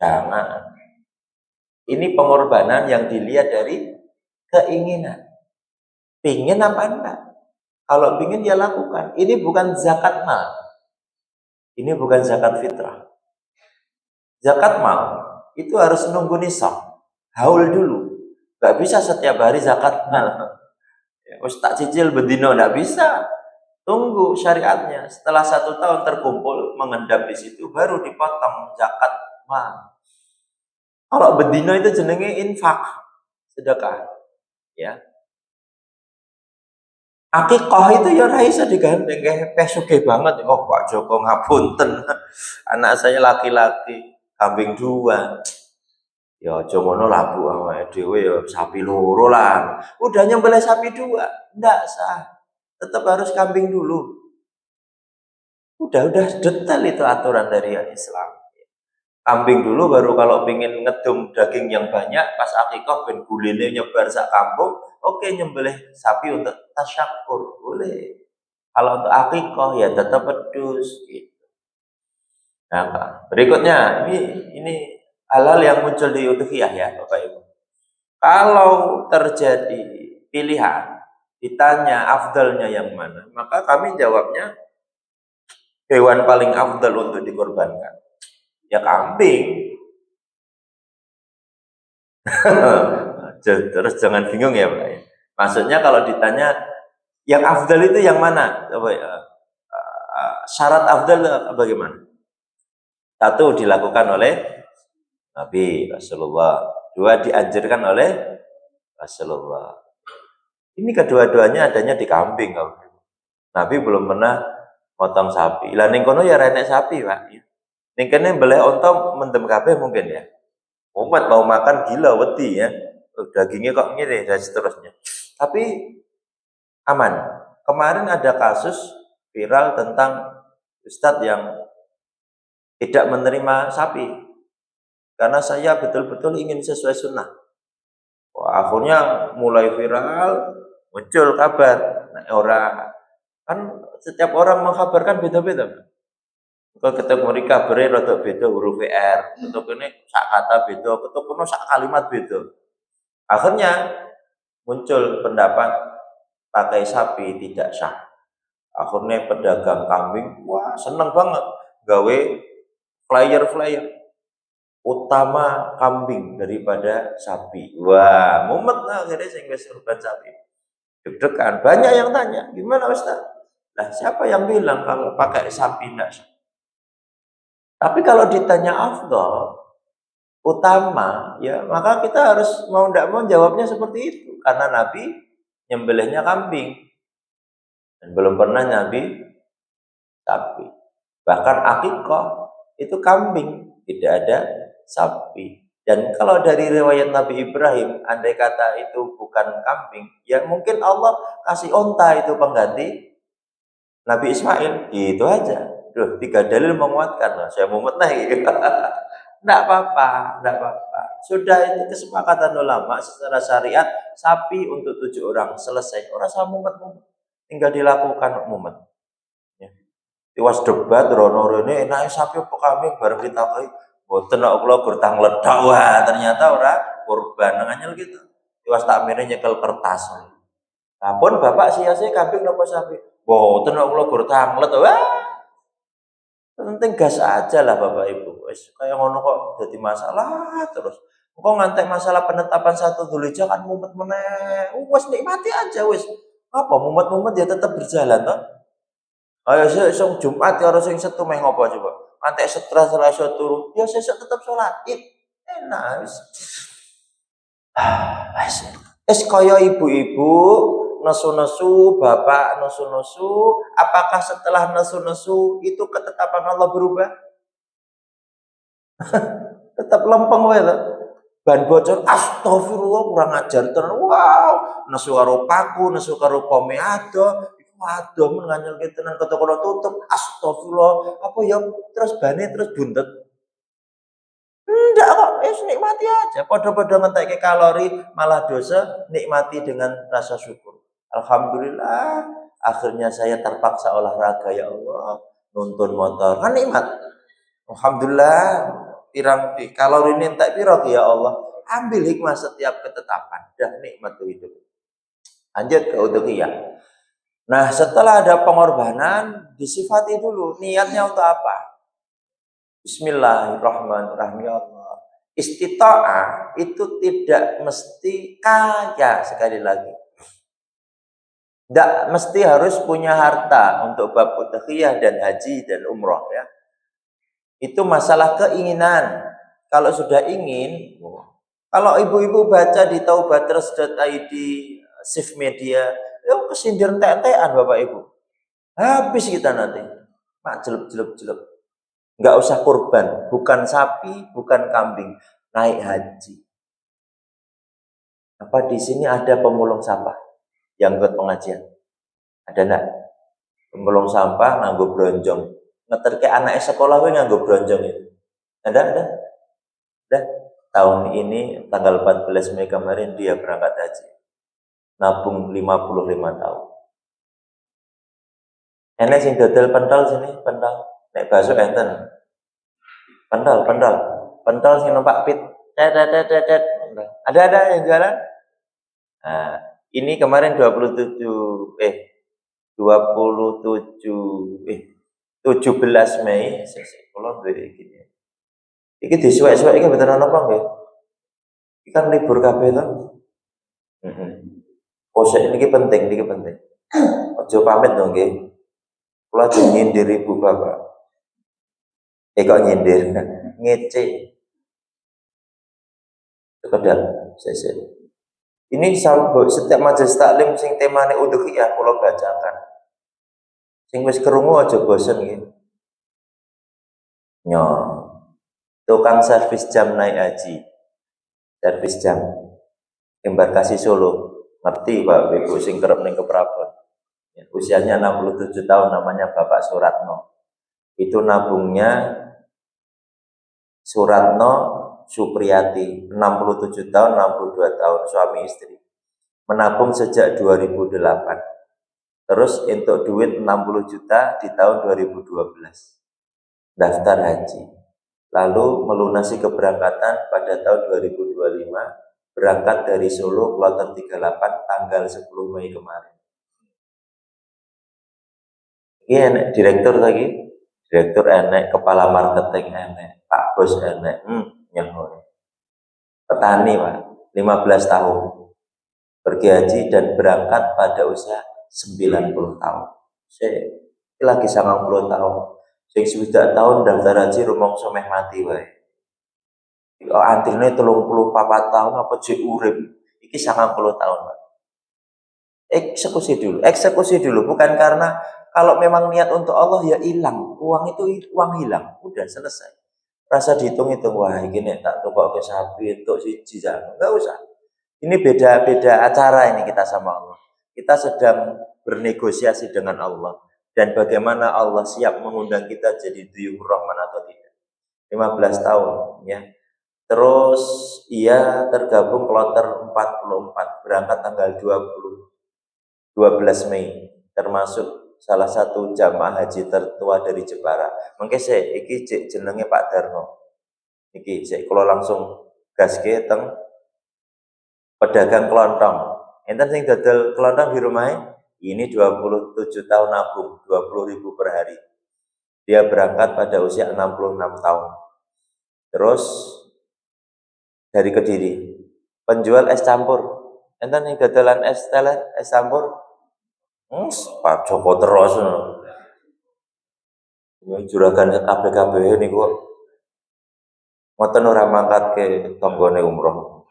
Jangan. Ini pengorbanan yang dilihat dari keinginan. Pingin apa enggak? Kalau pingin ya lakukan. Ini bukan zakat mal. Ini bukan zakat fitrah. Zakat mal itu harus nunggu nisab, haul dulu. Gak bisa setiap hari zakat mal. Tak cicil bedino, gak bisa. Tunggu syariatnya. Setelah 1 tahun terkumpul mengendap di situ, baru dipotong zakat mal. Kalau bedino itu jenenge infak, sedekah. Ya. Akikah itu ya ora iso digandeng pesuke banget. Oh Pak Joko ngapunten. Anak saya laki-laki, kambing 2. Ya aja ngono lah Bu, awake dhewe ya sapi 2 lah. Udah nyembelih sapi 2, ndak sah. Tetap harus kambing dulu. Udah detail itu aturan dari Islam. Kambing dulu, baru kalau pengen ngedum daging yang banyak pas akikah ben gulene nyebar sak kampung, oke nyembelih sapi untuk tasyakur, boleh. Kalau untuk akikah ya tetap pedus gitu. Nah, berikutnya ini hal-hal yang muncul di udhiyah ya Bapak Ibu. Kalau terjadi pilihan, ditanya afdalnya yang mana, maka kami jawabnya hewan paling afdal untuk dikorbankan ya kambing. Terus jangan bingung ya Pak. Maksudnya kalau ditanya yang afdal itu yang mana? Syarat afdal bagaimana? 1 dilakukan oleh Nabi Rasulullah, 2 dianjurkan oleh Rasulullah. Ini kedua-duanya adanya di kambing. Nabi belum pernah potong sapi. Lah ning kono ya renek sapi, Pak. Ning kene mbeleh unta mendem kabeh mungkin ya. Umat mau makan gila wedi ya. Dagingnya kok ngene dan seterusnya. Tapi aman. Kemarin ada kasus viral tentang ustadz yang tidak menerima sapi. karena saya betul-betul ingin sesuai sunnah. Wah, akhirnya mulai viral, muncul kabar. Nah, orang kan setiap orang mengkabarkan beda-beda. Kalau ketemu mereka beri rada beda huruf R, ketuk ini sak kata beda, ketuk ini sak kalimat beda. Akhirnya muncul pendapat pakai sapi tidak sah. Akhirnya pedagang kambing, wah seneng banget gawe flyer-flyer utama kambing daripada sapi. Wah, mumet lah akhirnya sing wis kurban sapi. Deg-degan, banyak yang tanya, gimana Ustaz? Lah siapa yang bilang kalau pakai sapi tidak sah? Tapi kalau ditanya afdal, utama, ya maka kita harus mau tidak mau jawabnya seperti itu. Karena Nabi nyembelihnya kambing. Dan belum pernah Nabi sapi. Bahkan akikah itu kambing, tidak ada sapi. Dan kalau dari riwayat Nabi Ibrahim, andai kata itu bukan kambing, ya mungkin Allah kasih onta itu pengganti Nabi Ismail. Itu aja. Duh, 3 dalil menguatkan. Nah, saya mumet nih. Enggak apa-apa, enggak apa-apa. Sudah itu kesepakatan ulama secara syariat, sapi untuk 7 orang selesai. Orang sama mumet-mumet. Tinggal dilakukan mumet. Ya. Tiwas debat rono rene enake sapi apa kambing bareng ditakoki, mboten kok kula gertang ledak. Wah, ternyata ora kurban nganyel gitu. Tiwas takmire nyekel kertas. Lah pun bapak sia-sia kambing napa sapi? Mboten kok kula gertang ledak. Wah, penting gas aja lah Bapak Ibu. Wis kaya ngono kok jadi masalah terus. Kok ngantek masalah penetapan 1 Dzulhijjah kan mumet meneh. Wis nikmati aja wis. Apa mumet-mumet ya tetap berjalan toh. Ayo sing Jumat ya harus sing Setu meh ngopo coba. Ngantek stres Selasa turu, ya sesuk tetep salat Id. Enak wis. Wis kaya ibu-ibu nesu-nesu, bapak nesu-nesu, apakah setelah nesu-nesu itu ketetapan Allah berubah? Tetap lempeng wae to. Ban bocor, astagfirullah kurang ajar tenan. Wow, nesu karo paku, nesu karo pome ado, iku ado men nganyelke tenan kata-kata tutup. Astagfirullah, apa ya terus bane terus buntet. Enggak kok, nikmati aja. Padha-padha ngentekke kalori malah dosa, nikmati dengan rasa syukur. Alhamdulillah, akhirnya saya terpaksa olahraga ya Allah, nuntun motor. Kan nikmat. Alhamdulillah, pirang kalori ini entek piro ya Allah. Ambil hikmah setiap ketetapan. Dah nikmat tuh hidup. Lanjut ke udhiyah. Nah, setelah ada pengorbanan, disifati dulu niatnya untuk apa? Bismillahirrahmanirrahim ya Allah. Istita'ah itu tidak mesti kaya sekali lagi. Tidak mesti harus punya harta untuk bab udhiyah dan haji dan umroh ya. Itu masalah keinginan. Kalau sudah ingin, kalau ibu-ibu baca di taubaters.id, shift media, ya kesindir entek-entekan Bapak Ibu. Habis kita nanti. Mak jelek-jelek. Enggak usah kurban, bukan sapi, bukan kambing, naik haji. Apa di sini ada pemulung sampah yang ikut pengajian? Ada enggak? Pemulung sampah nganggo bronjong. Ngeterke anak sekolah kuwi nganggo bronjong itu. Ada? Tahun ini tanggal 14 Mei kemarin dia berangkat haji. Nabung 55 tahun. Enek sing dodol pentol sini, pentol. Nek bakso enten. Pentol sing numpak pit. Ada yang jualan? Nah, ini kemarin 17 Mei, kalau gini. Iki disuwek-suwek iki mboten ana apa nggih? Iki kan libur kabeh to. Posek niki penting. Ojo pamit dong nggih. Kula aja nyindir ibu bapak. Kok nyindir? Ngece. Sekedar sesek. Ini setiap majelis taklim sing temane udhiyah kula bacakan. Sing wis krungu aja bosen nggih. Nyo. Tukang servis jam naik haji. Servis jam embarkasi Solo. Ngerti Pak Ibu sing kerep ning Keprabon. Ya, usianya 67 tahun namanya Bapak Suratno. Itu nabungnya Suratno Supriyati, 67 tahun, 62 tahun, suami istri. Menabung sejak 2008. Terus untuk duit 60 juta di tahun 2012. Daftar haji. Lalu melunasi keberangkatan pada tahun 2025. Berangkat dari Solo, kloter 38, tanggal 10 Mei kemarin. Ini enak direktur lagi. Direktur enak, kepala marketing enak, Pak Bos enak. Nyaho. Petani Pak, 15 tahun. Pergi haji dan berangkat pada usia 90 tahun. Saya lagi 90 tahun. Sing sudah tahun daftar haji rumangsa meh mati wae. Antrine 34 tahun apa jek urip. Iki 90 tahun, Pak. Eksekusi dulu, bukan karena kalau memang niat untuk Allah ya hilang. Uang itu uang hilang, udah selesai. Rasa dihitung-hitung, wah ini nek tak tukok ke sapi untuk siji jangan. Enggak usah. Ini beda-beda acara ini kita sama Allah. Kita sedang bernegosiasi dengan Allah. Dan bagaimana Allah siap mengundang kita jadi duyuh rahman atau tidak. 15 tahun ya. Terus ia tergabung kloter 44, berangkat tanggal 12 Mei, termasuk salah satu jamaah haji tertua dari Jepara. Mengke iki jenenge Pak Darno. Iki kula langsung gaske teng pedagang kelontong. Enten sing dodol kelontong di rumahnya, ini 27 tahun nabung, 20.000 per hari. Dia berangkat pada usia 66 tahun. Terus dari Kediri, penjual es campur. Enten sing dodolan es teler, es campur. Pak Joko terus. Juragan kabeh-kabeh niku ngoten ora mangkat ke tanggane umroh.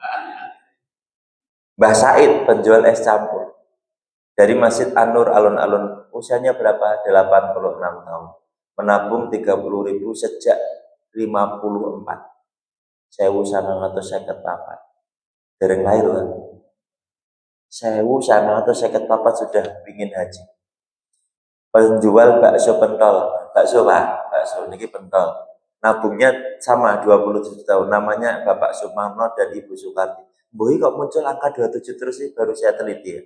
Mbah Said, penjual es campur dari Masjid An-Nur alun-alun, usianya berapa? 86 tahun. Menabung 30.000 sejak 54. 1954. Dereng lahir kan? 1954 sudah ingin haji. Penjual bakso pentol, bakso Pak, bakso niki pentol. Nabungnya sama 27 tahun, namanya Bapak Sumarno dan Ibu Soekarti. Boy kok muncul angka 27 terus sih, baru saya teliti ya.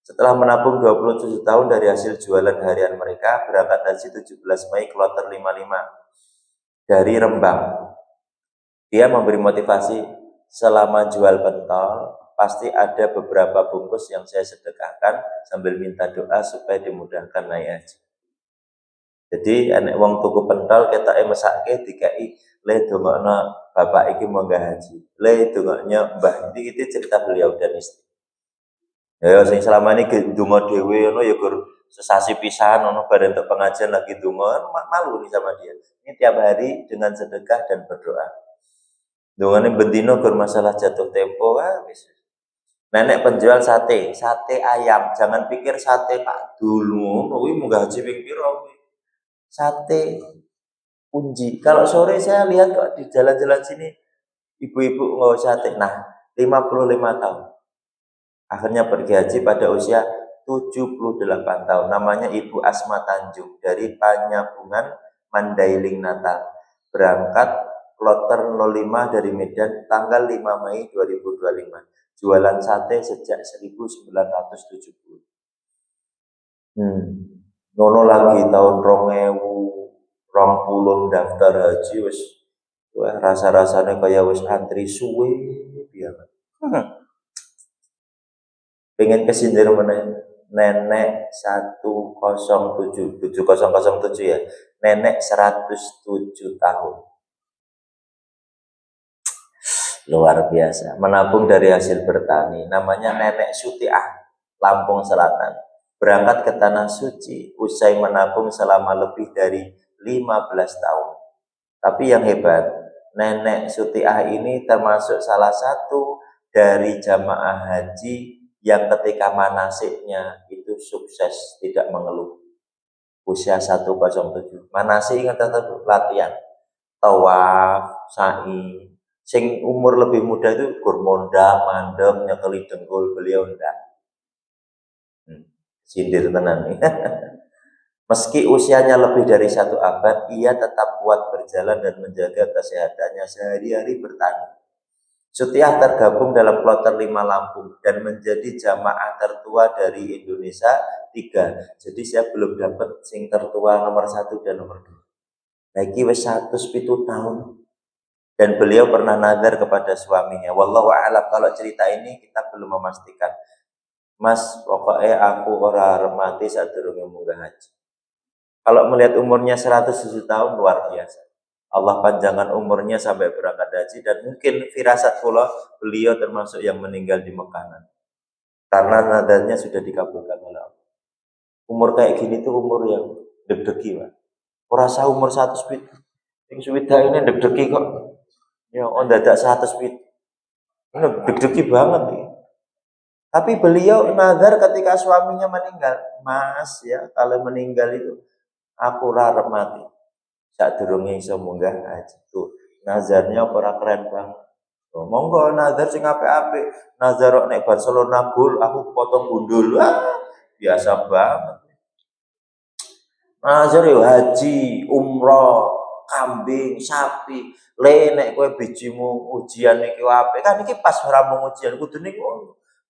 Setelah menabung 27 tahun dari hasil jualan harian mereka, berangkat haji 17 Mei kloter 55 dari Rembang. Dia memberi motivasi, selama jual pentol, pasti ada beberapa bungkus yang saya sedekahkan sambil minta doa supaya dimudahkan naik haji. Jadi anak wong tuku pentol ketake mesake dikai le dongokno bapak iki mau haji. Le dongoknya mbah iki cerita beliau dan istri. Ya sing selama ini donga dhewe ngono ya gur sesasi pisan ngono bareng untuk pengajian lagi donga malu nih sama dia. Ini tiap hari dengan sedekah dan berdoa. Dongane bendino gur masalah jatuh tempo wis. Nenek penjual sate ayam. Jangan pikir sate Pak Dul, kuwi munggah haji ping pira kuwi. Sate Unji. Kalau sore saya lihat kok di jalan-jalan sini ibu-ibu nggak sate. Nah, 55 tahun. Akhirnya pergi haji pada usia 78 tahun. Namanya Ibu Asma Tanjung dari Panyabungan Mandailing Natal. Berangkat kloter 05 dari Medan tanggal 5 Mei 2025. Jualan sate sejak 1970. Ngono lagi tahun 2020 daftar haji wis rasa-rasane kaya wis antri suwe biar. Pengen kesindir meneh nenek 107 7007 ya. Nenek 107 tahun. Luar biasa, menabung dari hasil bertani. Namanya Nenek Sutiah, Lampung Selatan. Berangkat ke Tanah Suci, usai menabung selama lebih dari 15 tahun. Tapi yang hebat, Nenek Sutiah ini termasuk salah satu dari jamaah haji yang ketika manasiknya itu sukses, tidak mengeluh. Usia 107. Manasik ingat latihan. Tawaf, sa'i. Sing umur lebih muda itu gur mondang, mandem, nyekeli dengkul, beliau enggak. Sindir tenan nih. Meski usianya lebih dari 1 abad, ia tetap kuat berjalan dan menjaga kesehatannya sehari-hari bertani. Sutiah tergabung dalam kloter 5 Lampung dan menjadi jamaah tertua dari Indonesia 3. Jadi saya belum dapat sing tertua nomor 1 dan nomor 2. Lagi wis 107 tahun. Dan beliau pernah nazar kepada suaminya. Wallahu a'lam, kalau cerita ini kita belum memastikan. Mas, pokoknya aku ora mati saat durunge munggah haji. Kalau melihat umurnya 107 tahun luar biasa. Allah panjangkan umurnya sampai berangkat haji dan mungkin firasat pula beliau termasuk yang meninggal di Mekah. Karena nadanya sudah dikabulkan oleh Allah. Umur kayak gini tuh umur yang deg-degi, Pak. Rasa umur 100 speed. Yang suwida ini deg-degi kok. Ya, dadak 100 speed. Ini deg-degi banget nih. Tapi beliau nazar ketika suaminya meninggal. Mas, ya, kalau meninggal itu aku rarep mati. Saat durunge iso munggah haji tuh. Nazarnya ora keren banget. Oh, monggo nazar sing apik-apik. Nazar kok nek Barcelona gol aku potong gundul. Biasa banget. Nazar yo haji, umroh, kambing, sapi. Le nek kowe bijimu ujian iki apik kan iki pas ora mau ujian kudune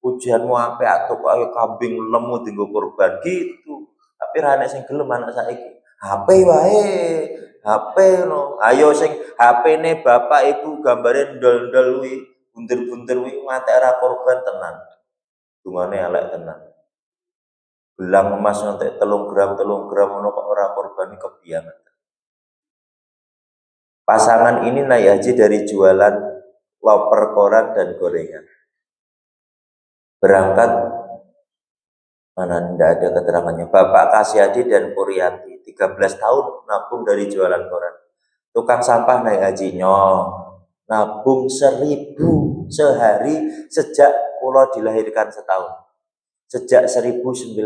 ujianmu apik atuk kok kambing lemu dienggo kurban gitu. Tapi ra nek sing gelem anak saiki. HP wae, HP no. Ayo sing HP-ne bapak ibu gambare ndol-ndol kuwi, bunter-bunter kuwi ngantek ora korban tenan. Dungane elek tenan. Gelang emas ngantek 3 gram ngono kok ora korban kebiyangan. Pasangan ini naik haji dari jualan loper koran dan gorengan. Berangkat mana tidak ada keterangannya. Bapak Kasyadi dan Purianti 13 tahun nabung dari jualan koran. Tukang sampah naik hajinya nabung 1.000 sehari sejak pulau dilahirkan setahun. Sejak 1986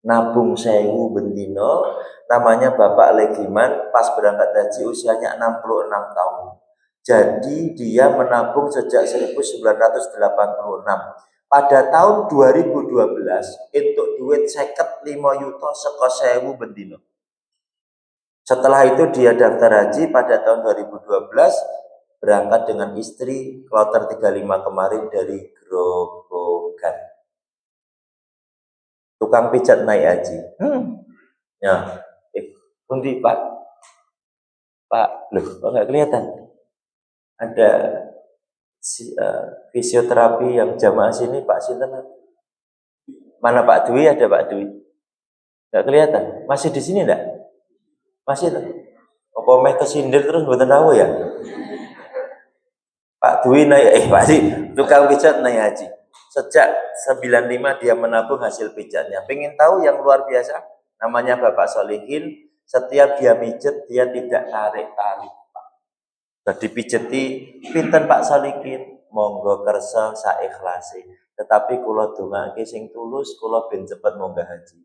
nabung 1.000 bendino. Namanya Bapak Legiman, pas berangkat haji usianya 66 tahun. Jadi dia menabung sejak 1986. Pada tahun 2012 untuk duit 55 yuto saka 1.000 bendino. Setelah itu dia daftar haji pada tahun 2012, berangkat dengan istri kloter 35 kemarin dari Grobogan. Tukang pijat naik haji. Ya, pundi Pak? Pak, loh, kok nggak kelihatan? Ada fisioterapi yang jamaah sini, Pak Sinten. Mana Pak Dwi? Ada Pak Dwi? Nggak kelihatan? Masih di sini enggak? Masih tuh. Apa meh kesindir terus mboten tahu ya? Pak Dwi naik Pak Dwi, tukang pijat naik haji. Sejak 95 dia menabung hasil pijatnya. Pengen tahu yang luar biasa? Namanya Bapak Solihin. Setiap dia mijet dia tidak tarik-tarik. Jadi pijeti pinten Pak Solihin, monggo kersa saikhlase. Tetapi kula dongake sing tulus, kula ben cepet munggah haji.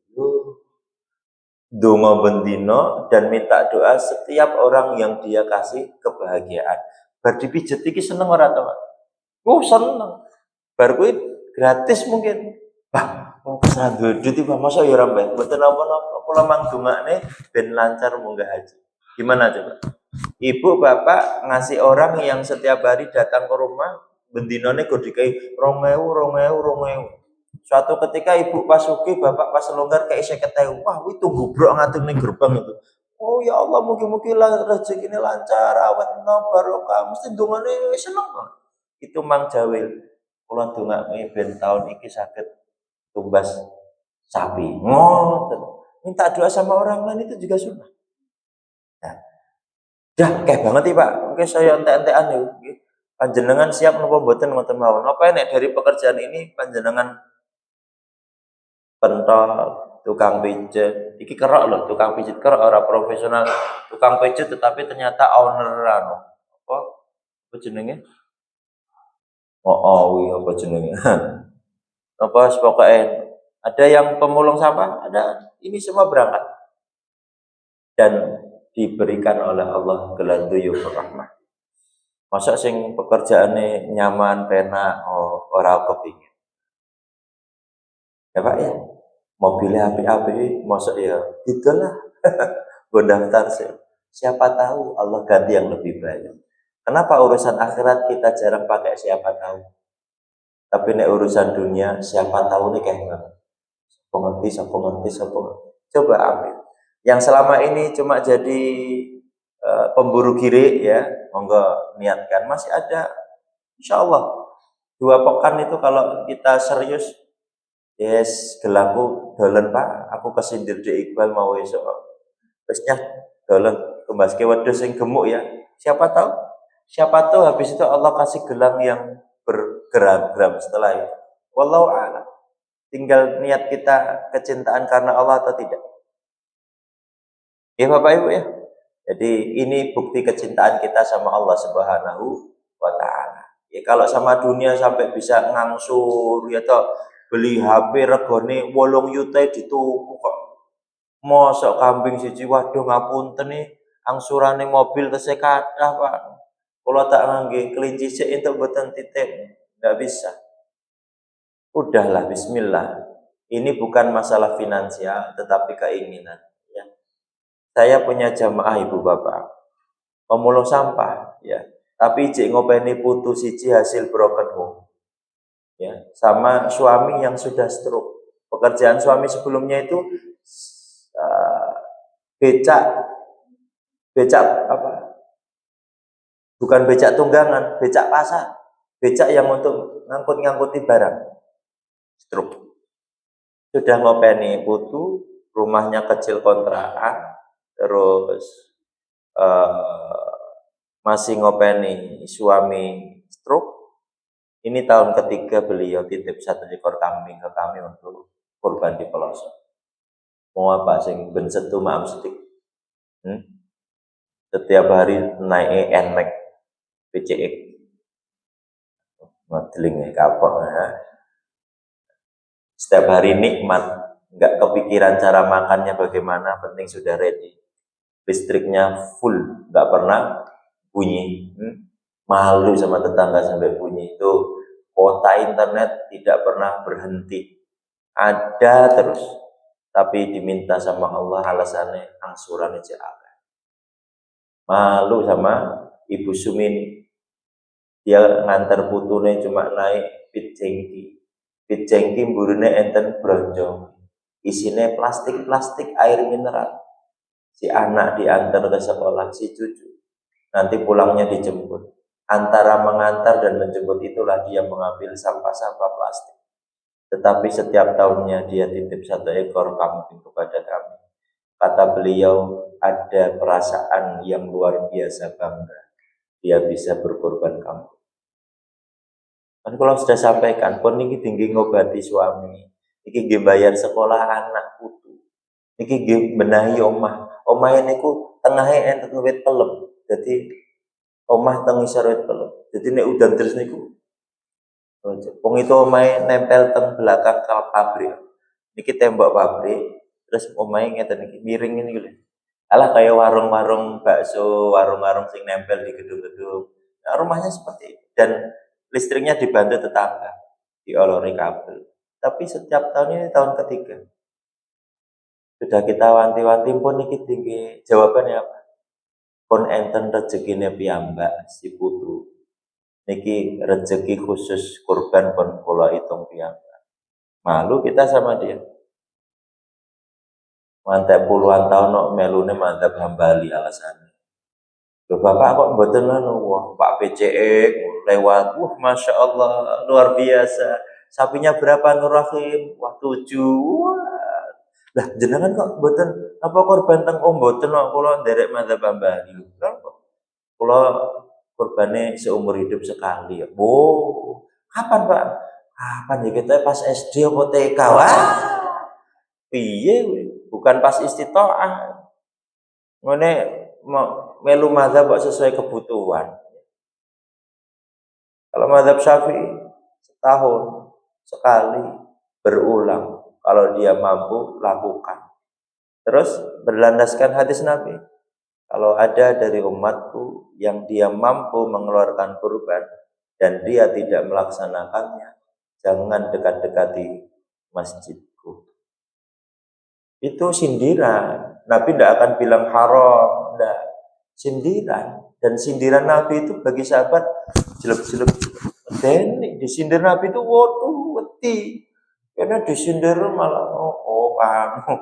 Donga bendino dan minta doa setiap orang yang dia kasih kebahagiaan. Bar dipijet iki seneng ora to, Pak? Seneng. Bar kuwi gratis mungkin. Wah, wong kesana duit iki masa ya ora mbah. Mboten napa-napa, kula mang dongane ben lancar munggah haji. Gimana coba? Ibu bapak ngasih orang yang setiap hari datang ke rumah, bendinone go dikai 2000. Suatu ketika ibu pas suki, bapak pas longgar kayak 50.000. Wah, itu gubrok ngatur ning gerbang itu. Oh ya Allah, mugi-mugi rezeki ini lancar, awet no barokah. Mesti dongane seneng banget. Itu Mang Jawil. Kula dongake ben tahun iki saged tumbas sapi. Ngoten. Minta doa sama orang lain itu juga sunnah. Nah, dah kayak banget nih Pak. Mungkin saya entek-entekan ya. Panjenengan siap napa mboten ngoten mawon. Apa nek dari pekerjaan ini panjenengan pentok, tukang pijet. Iki kerok loh, tukang pijet kerok orang profesional. Tukang pijet tetapi ternyata owner apa jenenge? Apa jenenge? Apa pokoknya ada yang pemulung sampah, ada. Ini semua berangkat dan diberikan oleh Allah gelar duyuf rahmah. Masa sing pekerjaane nyaman, penak, ora kepingin. Ya Pak ya. mobilnya api-api, masuk ya gitulah. Gue daftar sih. Siapa tahu Allah ganti yang lebih baik. Kenapa urusan akhirat kita jarang pakai siapa tahu? Tapi nek urusan dunia siapa tahu nih kayak gimana? Siapa ngerti. Coba ambil. Yang selama ini cuma jadi pemburu girik ya, monggo niatkan. Masih ada, insya Allah 2 pekan itu kalau kita serius, yes, gelaku dolen pak, aku kesindir di Iqbal mau esok. Terusnya dolen kembas ke wedhus sing gemuk ya. Siapa tahu habis itu Allah kasih gelang yang bergram-gram setelah itu. Wallahu a'lam. Tinggal niat kita kecintaan karena Allah atau tidak. Ya Bapak Ibu ya. Jadi ini bukti kecintaan kita sama Allah Subhanahu wa taala. Ya kalau sama dunia sampai bisa ngangsur ya toh beli HP regane 8 juta dituku kok. Mosok kambing siji waduh ngapunten nih angsurane mobil tesih kathah Pak. Kalau tak ngangge kelinci sik entuk mboten titip. Enggak bisa. Udahlah bismillah. Ini bukan masalah finansial tetapi keinginan ya. Saya punya jamaah ibu bapak, pemulung sampah, ya. Tapi cik ngopeni putu siji hasil broken home, ya. Sama suami yang sudah stroke. Pekerjaan suami sebelumnya itu uh, becak, becak apa? Bukan becak tunggangan, becak pasar, becak yang untuk ngangkut-ngangkuti barang. Stroke. Sudah ngopeni putu, rumahnya kecil kontrakan, terus masih ngopeni suami stroke. Ini tahun ketiga beliau titip 1 ekor kambing ke kami untuk kurban di pelosok. Mau apa sing ben setu maam setik. Setiap hari naik NMAX PCX. Ngedeling kapok ya. Setiap hari nikmat, nggak kepikiran cara makannya bagaimana, penting sudah ready. Listriknya full, nggak pernah bunyi. Malu sama tetangga sampai bunyi. Itu kuota internet tidak pernah berhenti, ada terus. Tapi diminta sama Allah alasannya angsuran aja ada. Malu sama Ibu Sumini, dia ngantar putune cuma naik pit jengki mburine enten bronjong, isinya plastik air mineral. Si anak diantar ke sekolah, si cucu nanti pulangnya dijemput. Antara mengantar dan menjemput itulah dia mengambil sampah-sampah plastik. Tetapi setiap tahunnya dia titip 1 ekor kambing kepada kami. Kata beliau, ada perasaan yang luar biasa bangga. Dia bisa berkorban kambing. Kan kalau sudah sampaikan, pun ini tinggi ngobati suami, ini bayar sekolah anak putu, ini benahi omah. Omah ini ku tengahnya enten wit pelem, jadi omah teng isor wit pelem. Jadi nek udan terus niku, wong itu omah nempel teng belakang kal pabrik. Niki tembok pabrik, terus omah ngeten niki miring ini lho. Alah kayak warung-warung bakso, warung-warung sing nempel di gedung-gedung. Nah, rumahnya seperti itu. Dan listriknya dibantu tetangga, diolori kabel. Tapi setiap tahun ini tahun ketiga. Sudah kita wanti-wanti pun niki tinggi. Jawabannya apa? Pun enten rezekine piyambak si putu. Niki rezeki khusus kurban pun kula hitung piyambak. Malu kita sama dia. Mantap puluhan tahun no melune mantap Hambali alasannya. Loh Bapak kok mboten anu, wah Pak PCX lewat, Masya Allah luar biasa. Sapinya berapa Nur Rahim? Wah 7. Wah. Lah jenengan kok mboten apa korban teng mboten kok kula nderek mantap Hambali. Kenapa? Kula kurbane seumur hidup sekali ya. Oh, kapan Pak? Kapan ya kita pas SD apa TK? Wah. Piye bukan pas istitoah. Ngene melu mazhab kok sesuai kebutuhan. Kalau mazhab Syafi'i setahun sekali berulang. Kalau dia mampu lakukan. Terus berlandaskan hadis Nabi. Kalau ada dari umatku yang dia mampu mengeluarkan kurban dan dia tidak melaksanakannya, jangan dekat-dekati masjidku. Itu sindiran. Nabi tidak akan bilang haram, enggak. Sindiran. Dan sindiran Nabi itu bagi sahabat jelek-jelek. Dan disindir Nabi itu waduh wedi. Karena disindir malah kamu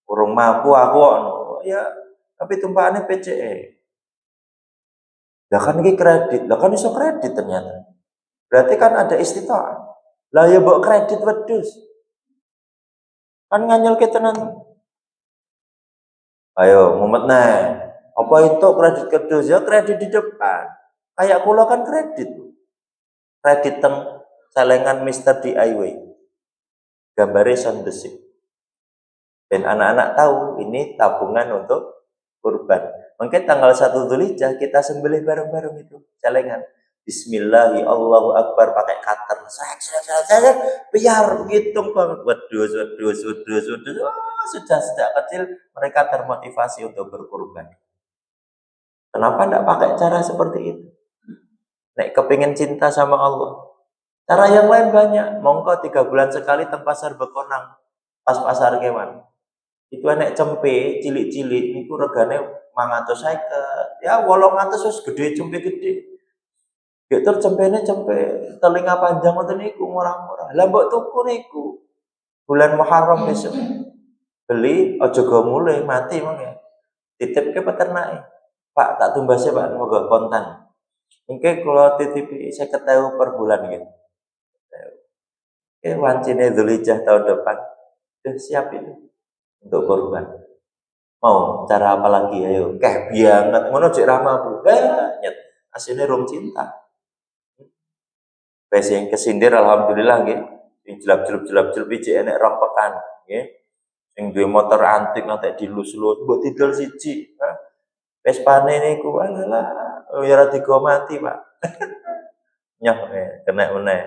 kurang mampu aku ya tapi tumpahannya PCE. Lah kan ini kredit, lah kan iso kredit ternyata. Berarti kan ada istita'ah. Lah ya mbok kredit wedhus. Kan nganyel tenan. Ayo, mumet nah. Apa itu kredit kedus? Ya kredit di depan. Kayak kula kan kredit. Kredit teng celengan Mr. DIY. Gambarnya sound besi. Dan anak-anak tahu ini tabungan untuk kurban. Mungkin tanggal 1 Dzulhijjah kita sembelih bareng-bareng itu celengan. Bismillahi Allahu Akbar pakai cutter. Saya biar hitung banget. Wedus. Sudah sejak kecil mereka termotivasi untuk berkurban. Kenapa tidak pakai cara seperti itu? Nek kepingin cinta sama Allah. Cara yang lain banyak. Mongko 3 bulan sekali teng pasar Bekonang. Pas pasar kewan. Itu enek cempe cilik-cilik niku regane 550. Ya 800 wis gede cempe gede. Ya tur cempene cempe telinga panjang ngoten niku murah-murah. Lah mbok tuku niku bulan Muharram besok. Beli aja go mulai mati mangke. Titip ke peternake. Pak tak tumbase Pak moga kontan. Mungkin kalau titipi 50.000 per bulan gitu. Wancine Dzulhijjah tahun depan. Sudah siap itu untuk kurban. Mau cara apa lagi ayo? Banget ngono cek ramaku. Banyak. Asline rum cinta. Wes yang kesindir alhamdulillah nggih. Sing jelap-jelap iki enek rong pekan nggih. Sing duwe motor antik nanti dilus-lus mbok tidul siji. Vespane niku alah ya ora digo mati, Pak. Nyoh kena meneh.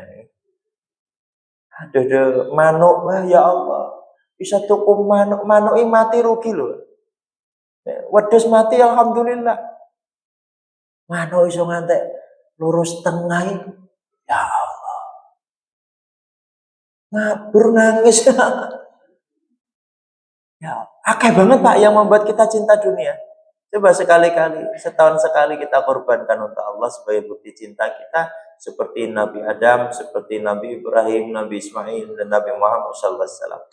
Aduh, manuk ya Allah. Bisa tuku manuk mati rugi loh. Wedhus mati alhamdulillah. Manuk iso ngantek lurus tengah. Ya Allah. Ngabur nangis. Ya, akeh banget Pak yang membuat kita cinta dunia. Coba sekali-kali, setahun sekali kita korbankan untuk Allah sebagai bukti cinta kita seperti Nabi Adam, seperti Nabi Ibrahim, Nabi Ismail, dan Nabi Muhammad SAW.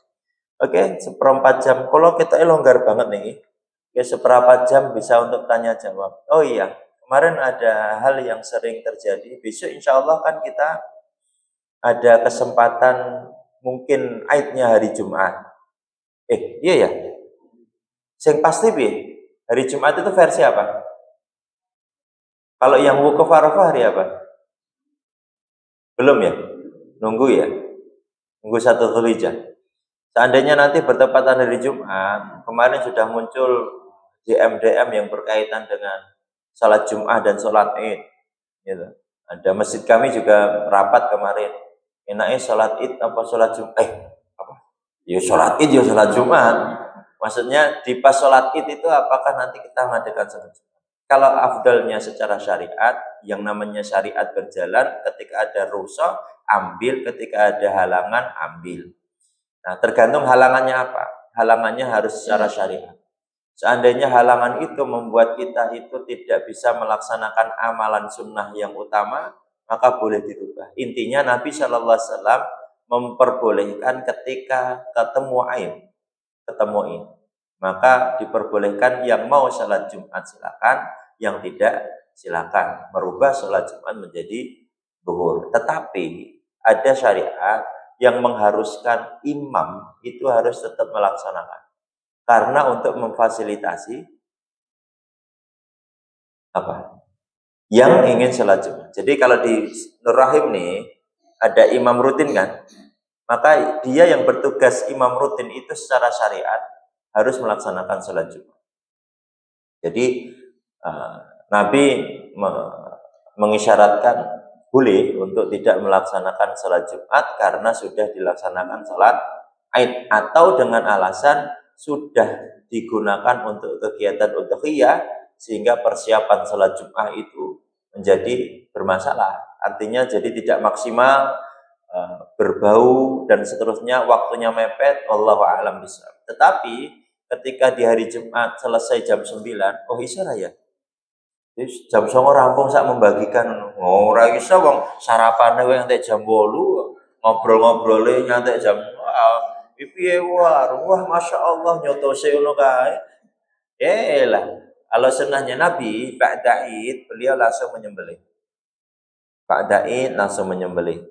Oke, 1/4 jam. Kalau kita longgar banget nih, ya 1/4 jam bisa untuk tanya jawab. Oh iya, kemarin ada hal yang sering terjadi. Besok insya Allah kan kita ada kesempatan mungkin aidnya hari Jumat. Iya ya. Yang pasti hari Jumat itu versi apa? Kalau yang wukuf Arafah hari apa? Belum ya? Nunggu ya? Nunggu 1 Dzulhijjah. Seandainya nanti bertepatan hari Jumat, kemarin sudah muncul DM yang berkaitan dengan sholat Jumat dan sholat Id. Gitu. Ada masjid kami juga rapat kemarin. Enaknya sholat Id apa sholat Jumat? Apa? Ya sholat Id, ya sholat Jumat. Maksudnya di pas sholat Id itu apakah nanti kita mengadakan sholat Jumat? Kalau afdalnya secara syariat, yang namanya syariat berjalan, ketika ada rusak, ambil, ketika ada halangan, ambil. Nah, tergantung halangannya apa. Halangannya harus secara syariat. Seandainya halangan itu membuat kita itu tidak bisa melaksanakan amalan sunnah yang utama, maka boleh dirubah. Intinya Nabi Shallallahu Alaihi Wasallam memperbolehkan ketika ketemu ini, maka diperbolehkan yang mau sholat Jumat silakan, yang tidak silakan merubah sholat Jumat menjadi zuhur. Tetapi ada syariat yang mengharuskan imam itu harus tetap melaksanakan. Karena untuk memfasilitasi apa? Yang ingin sholat Jumat. Jadi kalau di Nur Rahim nih ada imam rutin kan, maka dia yang bertugas imam rutin itu secara syariat harus melaksanakan sholat Jumat. Jadi Nabi mengisyaratkan boleh untuk tidak melaksanakan sholat Jumat karena sudah dilaksanakan sholat Aid, atau dengan alasan sudah digunakan untuk kegiatan udhiyah sehingga persiapan sholat Jumat itu menjadi bermasalah. Artinya jadi tidak maksimal, berbau dan seterusnya, waktunya mepet, wallahu a'lam bishawab. Tetapi ketika di hari Jumat selesai jam 9, oh iso ra ya? Wis jam 09.00 rampung sak membagikan. Ora iso wong sarapane kowe nganti jam 8, ngobrol-ngobrole nganti jam piye wah Masya Allah nyotose ngono kae. Lah, kalau sunnahnya Nabi, ba'da Id beliau langsung menyembelih. Ba'da Id langsung menyembelih.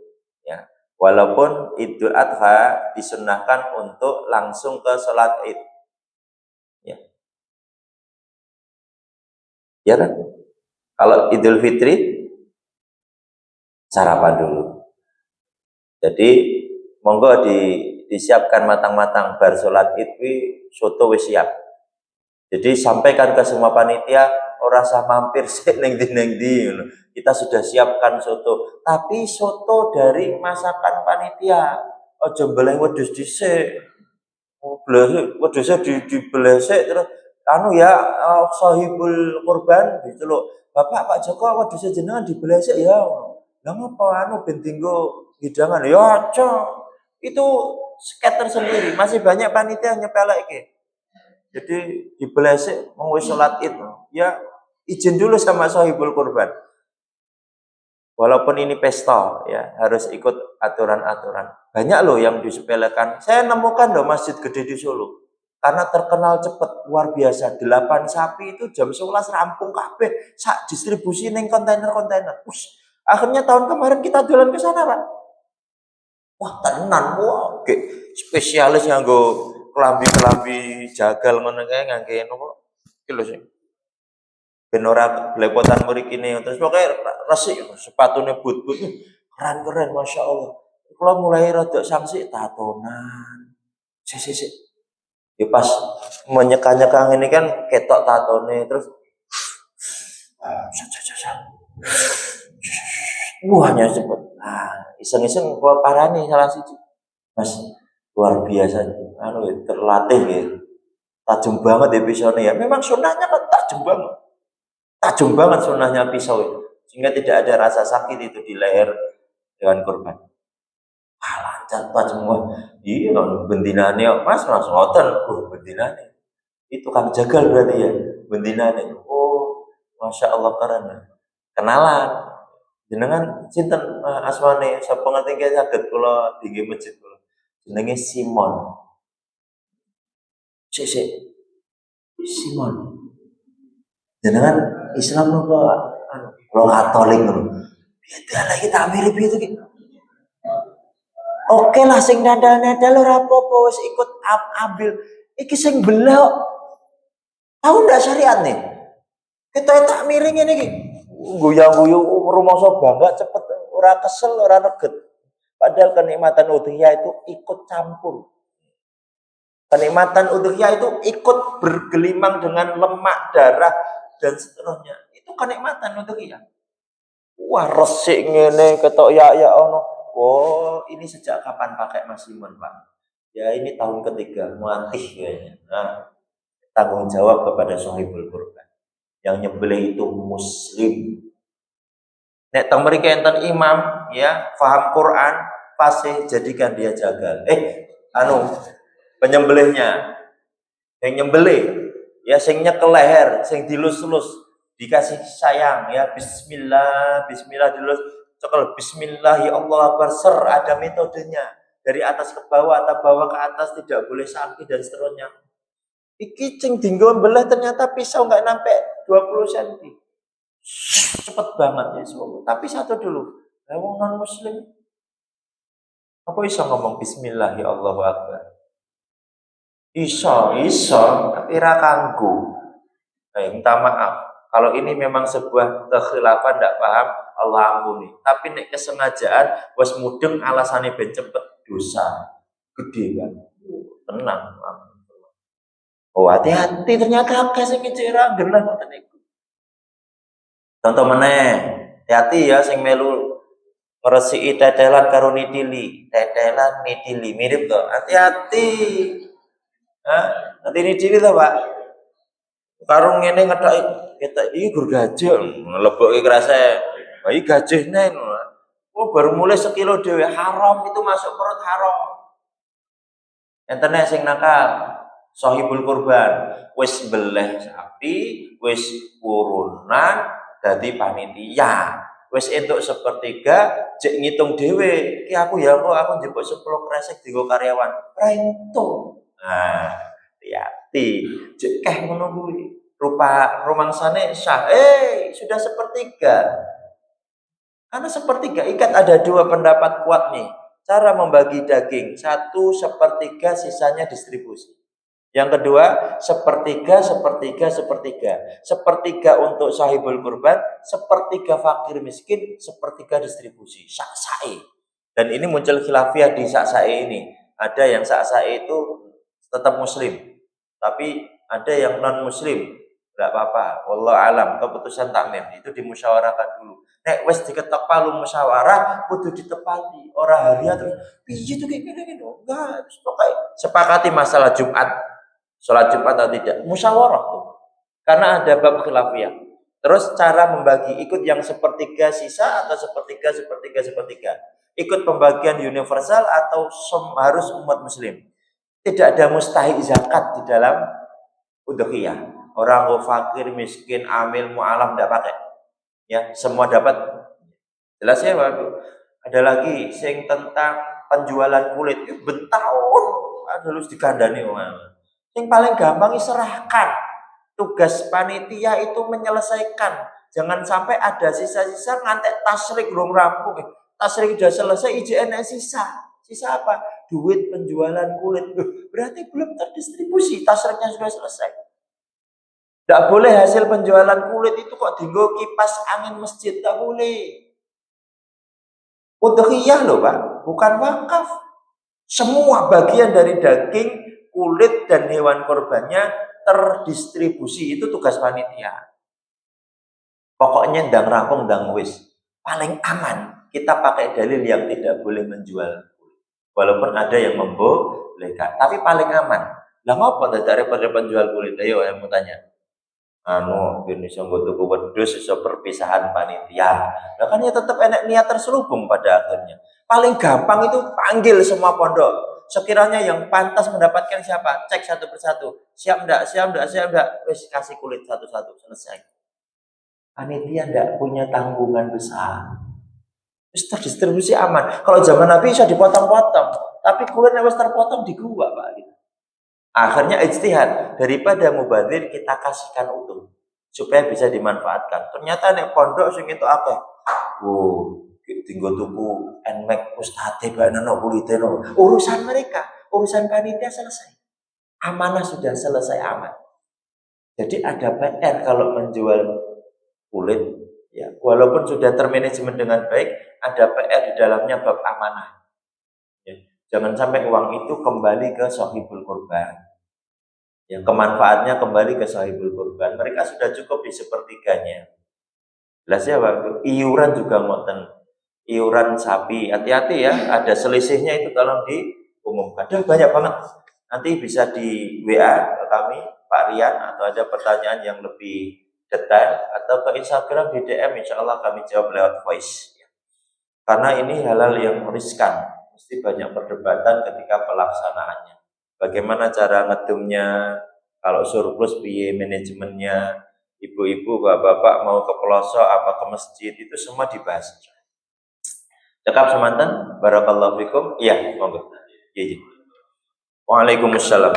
Ya. Walaupun Idul Adha disunnahkan untuk langsung ke sholat Id. Ya. Ya kan? Kalau Idul Fitri sarapan dulu. Jadi monggo disiapkan matang-matang bar sholat Id soto wis siap. Jadi sampaikan ke semua panitia, ora usah mampir sik ning ndi. Kita sudah siapkan soto, tapi soto dari masakan panitia. Aja mbeleh wedhus dhisik. Wedhusnya dibeleh sik terus sahibul kurban gitu loh. Bapak Pak Joko wedhusnya jenengan dibeleh sik ya. Lah ngapa ben dinggo hidangan? Ya aja. Itu scatter sendiri, masih banyak panitia nyepeleke. Jadi dibelesik mau sholat Id, ya izin dulu sama sahibul kurban. Walaupun ini pesta, ya harus ikut aturan-aturan. Banyak loh yang disepelekan. Saya nemukan loh masjid gede di Solo. Karena terkenal cepat, luar biasa. 8 sapi itu jam 11 rampung kabeh. Sak distribusi neng kontainer-kontainer. Akhirnya tahun kemarin kita jalan ke sana, Pak. Wah, tenan, wah, spesialis yang go kelambi jagal ngono kae ngangge nopo iki lho sing ben ora blepotan mriki ne terus pokoke resik sepatune but-but keren Masya Allah. Kula mulai rada sanksi tatonan sik ya pas menyeka-nyeka ngene kan ketok tatone terus wahnya cepet iseng-iseng kula parani salah siji Mas luar biasa terlatih ya tajam banget ya pisaunya ya memang sunnahnya kan tajam banget sunnahnya pisau itu sehingga tidak ada rasa sakit itu di leher hewan kurban lancar tajam banget iya bentinane mas ngoten bentinane itu kan jagal berarti ya bentinane Masya Allah keren kenalan jenengan sinten asmane sapa ngerti ki saged kula tinggi masjid kula jenenge Simon Simon jenengan Islam napa kula Katolik ngono beda lagi tak mirip itu ki oke lah sing nadal-nadal ora apa-apa wis ikut ambil iki sing belah tahu ndak syariat nih kita tak miring ini ki guyang-guyu rumangsa bangga cepet ora kesel ora reget padahal kenikmatan udhiyah itu ikut campur. Kenikmatan udhiyah itu ikut bergelimang dengan lemak, darah, dan seterusnya. Itu kenikmatan udhiyah. Wah, resik ngene ketok ya ono. Oh, ini sejak kapan pakai Mas Simon, Pak? Ya, ini tahun ketiga, muantih kayaknya. Nah, tanggung jawab kepada sahibul kurban. Yang nyembelih itu muslim. Nek teng mriki enten imam, ya, paham Quran, fasih jadikan dia jagal. Penyembelihnya yang nyembelih ya sing nyekel leher sing dilus-lus dikasih sayang ya bismillah dilus cekel bismillah ya Allah akbar ada metodenya dari atas ke bawah atau bawah ke atas tidak boleh sakit dan seterusnya iki cing dinggo belah ternyata pisau nggak sampai 20 cm cepet banget ya semua tapi satu dulu wong non muslim apa bisa ngomong bismillah ya Allah akbar iso tapi ra kanggo minta maaf kalau ini memang sebuah kekhilafan ndak paham Allah ampuni tapi nek kesengajaan wis mudeng alasane ben cepet dosa gede kan tenang hati-hati ternyata akeh sing ngecera genah ngoten niku contoh meneh hati-hati ya sing melu ngresiki tetelan karo nitili mirip to hati-hati nanti ini ciri lah Pak karung ini ngetok kita ini gur gajah lebok kerasa bayi gajah nen Oh, baru mulai sekilo dewe haram, itu masuk perut haram. Entene sing nakal, sahibul kurban, wis beleh sapi, wis urunan dadi panitia. Wis entuk sepertiga, cek ngitung dhewe. Iki aku ya kok aku njupuk 10 kresek dienggo karyawan. Ora entuk. Nah, hati-hati. Cek ngono kuwi. Rupa rumangsane sah. Sudah sepertiga. Karena sepertiga ikat ada dua pendapat kuat nih. Cara membagi daging, 1/3 sisanya distribusi. Yang kedua, sepertiga, sepertiga, sepertiga. Sepertiga untuk sahibul kurban, sepertiga fakir miskin, sepertiga distribusi. Saksae. Dan ini muncul khilafiyah di saksae ini. Ada yang saksae itu tetap muslim. Tapi ada yang non muslim. Enggak apa-apa. Wallahu alam, keputusan takmim itu dimusyawarahkan dulu. Nek wis diketok palu musyawarah kudu ditepati. Ora harian terus piye tuh kayak gini. Enggak, sepakati masalah Jumat. Sholat Jumat atau tidak, musyawarah tuh. Karena ada bab khilafiyah. Terus cara membagi, ikut yang sepertiga sisa atau sepertiga, sepertiga, sepertiga. Ikut pembagian universal atau harus umat muslim. Tidak ada mustahik zakat di dalam udhiyah. Orang fakir, miskin, amil, mu'alaf tidak pakai. Ya, semua dapat. Jelas ya, Pak? Ada lagi sing tentang penjualan kulit, bentahun harus dikandani orang. Yang paling gampang serahkan. Tugas panitia itu menyelesaikan. Jangan sampai ada sisa-sisa ngantek tasrik belum rampung. Tasrik sudah selesai, IJN sisa. Sisa apa? Duit penjualan kulit. Berarti belum terdistribusi, tasriknya sudah selesai. Tidak boleh hasil penjualan kulit itu kok dinggo kipas angin masjid. Tidak boleh. Udhiyah loh Pak, bukan wakaf. Semua bagian dari daging, kulit dan hewan korbannya terdistribusi, itu tugas panitia. Pokoknya ndang rampung ndang wis. Paling aman kita pakai dalil yang tidak boleh menjual kulit. Walaupun ada yang membolehkan, tapi paling aman. Lah ngopo dari penjual kulit? Ayo yang mau tanya. Ini sanggo tuku wedhus iso perpisahan panitia. Lah kan ya tetap enak niat terselubung pada akhirnya. Paling gampang itu panggil semua pondok. Sekiranya yang pantas mendapatkan siapa? Cek satu persatu. Siap enggak? Siap enggak? Siap enggak? Wis kasih kulit satu-satu, selesai. Panitia enggak punya tanggungan besar. Wis terdistribusi aman. Kalau zaman Nabi bisa dipotong-potong, tapi kulitnya wis terpotong di gua, Pak. Akhirnya ijtihad, daripada mubadzir kita kasihkan utuh supaya bisa dimanfaatkan. Ternyata nek pondok sing itu akeh. Tinggal tuku enmek ustadz banana kuliteno. Urusan mereka, urusan panitia selesai. Amanah sudah selesai aman. Jadi ada PR kalau menjual kulit, ya walaupun sudah termanajemen dengan baik, ada PR di dalamnya bab amanah. Ya, jangan sampai uang itu kembali ke sahibul kurban. Yang kemanfaatnya kembali ke sahibul kurban. Mereka sudah cukup di sepertiganya. Jelas ya Pak, iuran juga ngoten. Iuran sapi, hati-hati ya, ada selisihnya itu tolong diumumkan. Dan banyak banget. Nanti bisa di WA ke kami, Pak Rian, atau ada pertanyaan yang lebih detail, atau ke Instagram di DM, insya Allah kami jawab lewat voice. Karena ini hal-hal yang riskan, mesti banyak perdebatan ketika pelaksanaannya. Bagaimana cara ngedumnya, kalau surplus piye manajemennya, ibu-ibu, bapak-bapak mau ke pelosok apa ke masjid, itu semua dibahas. Cekap semanten, barakallahu fikum. Iya, monggo. Iya. Waalaikumsalam.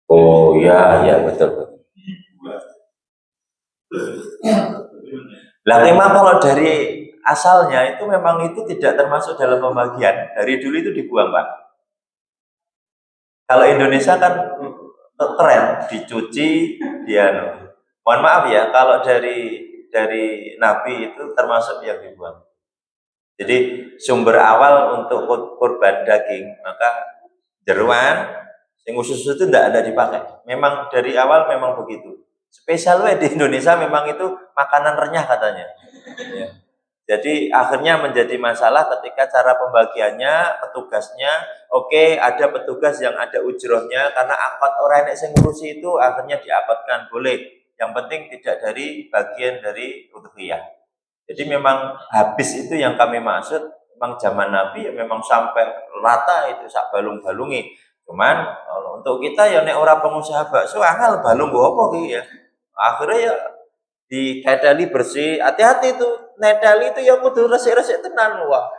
Oh ya, ya betul. Lah memang kalau dari asalnya itu memang itu tidak termasuk dalam pembagian. Dari dulu itu dibuang, Pak. Kalau Indonesia kan keren, dicuci, dia. Mohon maaf ya, kalau dari Nabi itu termasuk yang dibuang. Jadi sumber awal untuk kurban daging, maka jeruan, yang khusus itu tidak ada dipakai. Memang dari awal memang begitu. Spesial we di Indonesia memang itu makanan renyah katanya. Ya. Jadi akhirnya menjadi masalah ketika cara pembagiannya, petugasnya, oke, ada petugas yang ada ujrohnya karena akad orang yang ngurusi itu akhirnya diakadkan boleh. Yang penting tidak dari bagian dari udhiyah. Jadi memang habis itu yang kami maksud, memang zaman Nabi ya memang sampai rata itu sak balung-balungi. Cuman untuk kita ya nek ora pengusaha bakso angel balung mbok apa ki ya. Akhirnya ya ditedali bersih, hati-hati itu nedali itu yang kudu resik-resik tenan wah.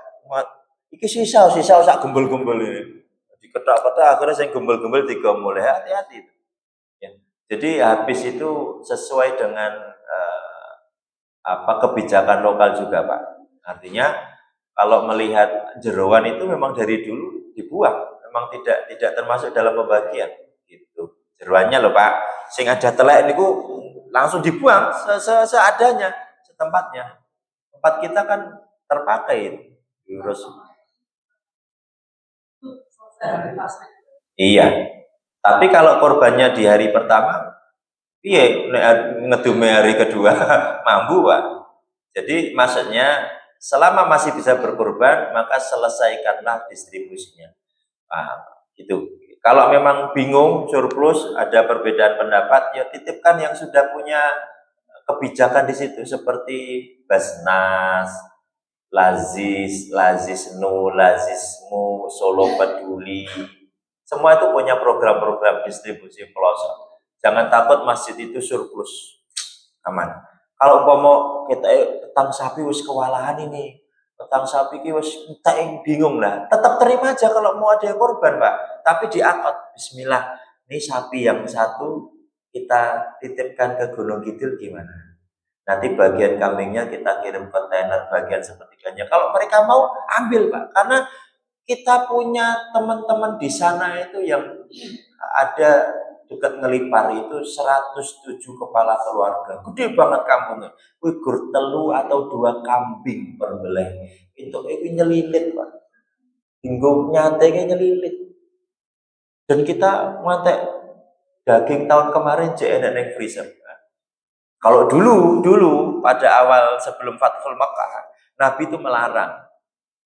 Iki sisa sak gembel-gembel ini. Diketak-ketak akhirnya sing gembel-gembel digomol, hati-hati itu. Ya. Jadi habis itu sesuai dengan kebijakan lokal juga Pak. Artinya kalau melihat jeroan itu memang dari dulu dibuang, memang tidak termasuk dalam pembagian gitu. Jeroannya loh Pak, sing ada telek niku langsung dibuang seadanya, setempatnya. Tempat kita kan terpakai terus. Iya. Tapi kalau korbannya di hari pertama, iya ngedume hari kedua mampu Pak. Jadi maksudnya selama masih bisa berkorban maka selesaikanlah distribusinya. Nah, itu. Kalau memang bingung surplus ada perbedaan pendapat ya titipkan yang sudah punya kebijakan di situ seperti Basnas, Lazisnu, Lazismu, Solo Peduli. Semua itu punya program-program distribusi pelosok. Jangan takut masjid itu surplus. Aman. Kalau mau kita petang sapi wis kewalahan ini, petang sapi ki wis bingung lah. Tetap terima aja kalau mau ada korban, Pak. Tapi diakad bismillah. Ini sapi yang satu kita titipkan ke Gunung Kidul gimana? Nanti bagian kambingnya kita kirim kontainer bagian sepertiganya. Kalau mereka mau ambil Pak, karena kita punya teman-teman di sana itu yang ada dekat Ngelipar itu 107 kepala keluarga. Gede banget kampungnya. Wigur telu atau 2 kambing per beleh. Itu nyelilit Pak. Hingga nyatanya nyelilit. Dan kita ngantek daging tahun kemarin enak neng freezer. Kalau dulu pada awal sebelum Fathul Makkah, Nabi itu melarang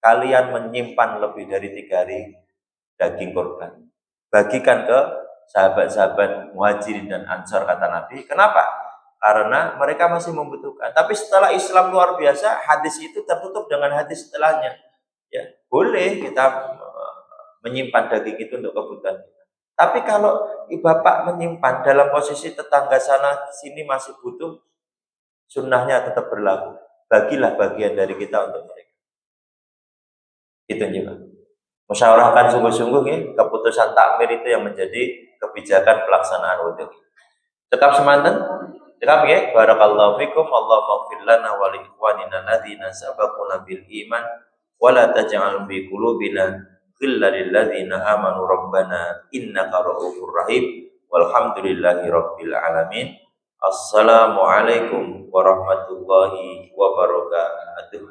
kalian menyimpan lebih dari 3 hari daging korban. Bagikan ke sahabat-sahabat Muhajirin dan Ansar kata Nabi. Kenapa? Karena mereka masih membutuhkan. Tapi setelah Islam luar biasa, hadis itu tertutup dengan hadis setelahnya. Ya, boleh kita menyimpan daging itu untuk kebutuhan kita. Tapi kalau bapak menyimpan dalam posisi tetangga sana sini masih butuh, sunnahnya tetap berlaku. Bagilah bagian dari kita untuk mereka. Itu juga. Musyawarahkan sungguh-sungguh ya, keputusan takmir itu yang menjadi kebijakan pelaksanaan wudhu. Tetap semanten. Tetap ya. Barakallahu fikum. Allahumma ighfir lana wa li ikhwanina alladzina sabaquna bil iman wa la taj'al fi qulubina ghillan lil ladzina amanu rabbana innaka ra'ufur rahim. Walhamdulillahi rabbil alamin. Assalamualaikum warahmatullahi wabarakatuh.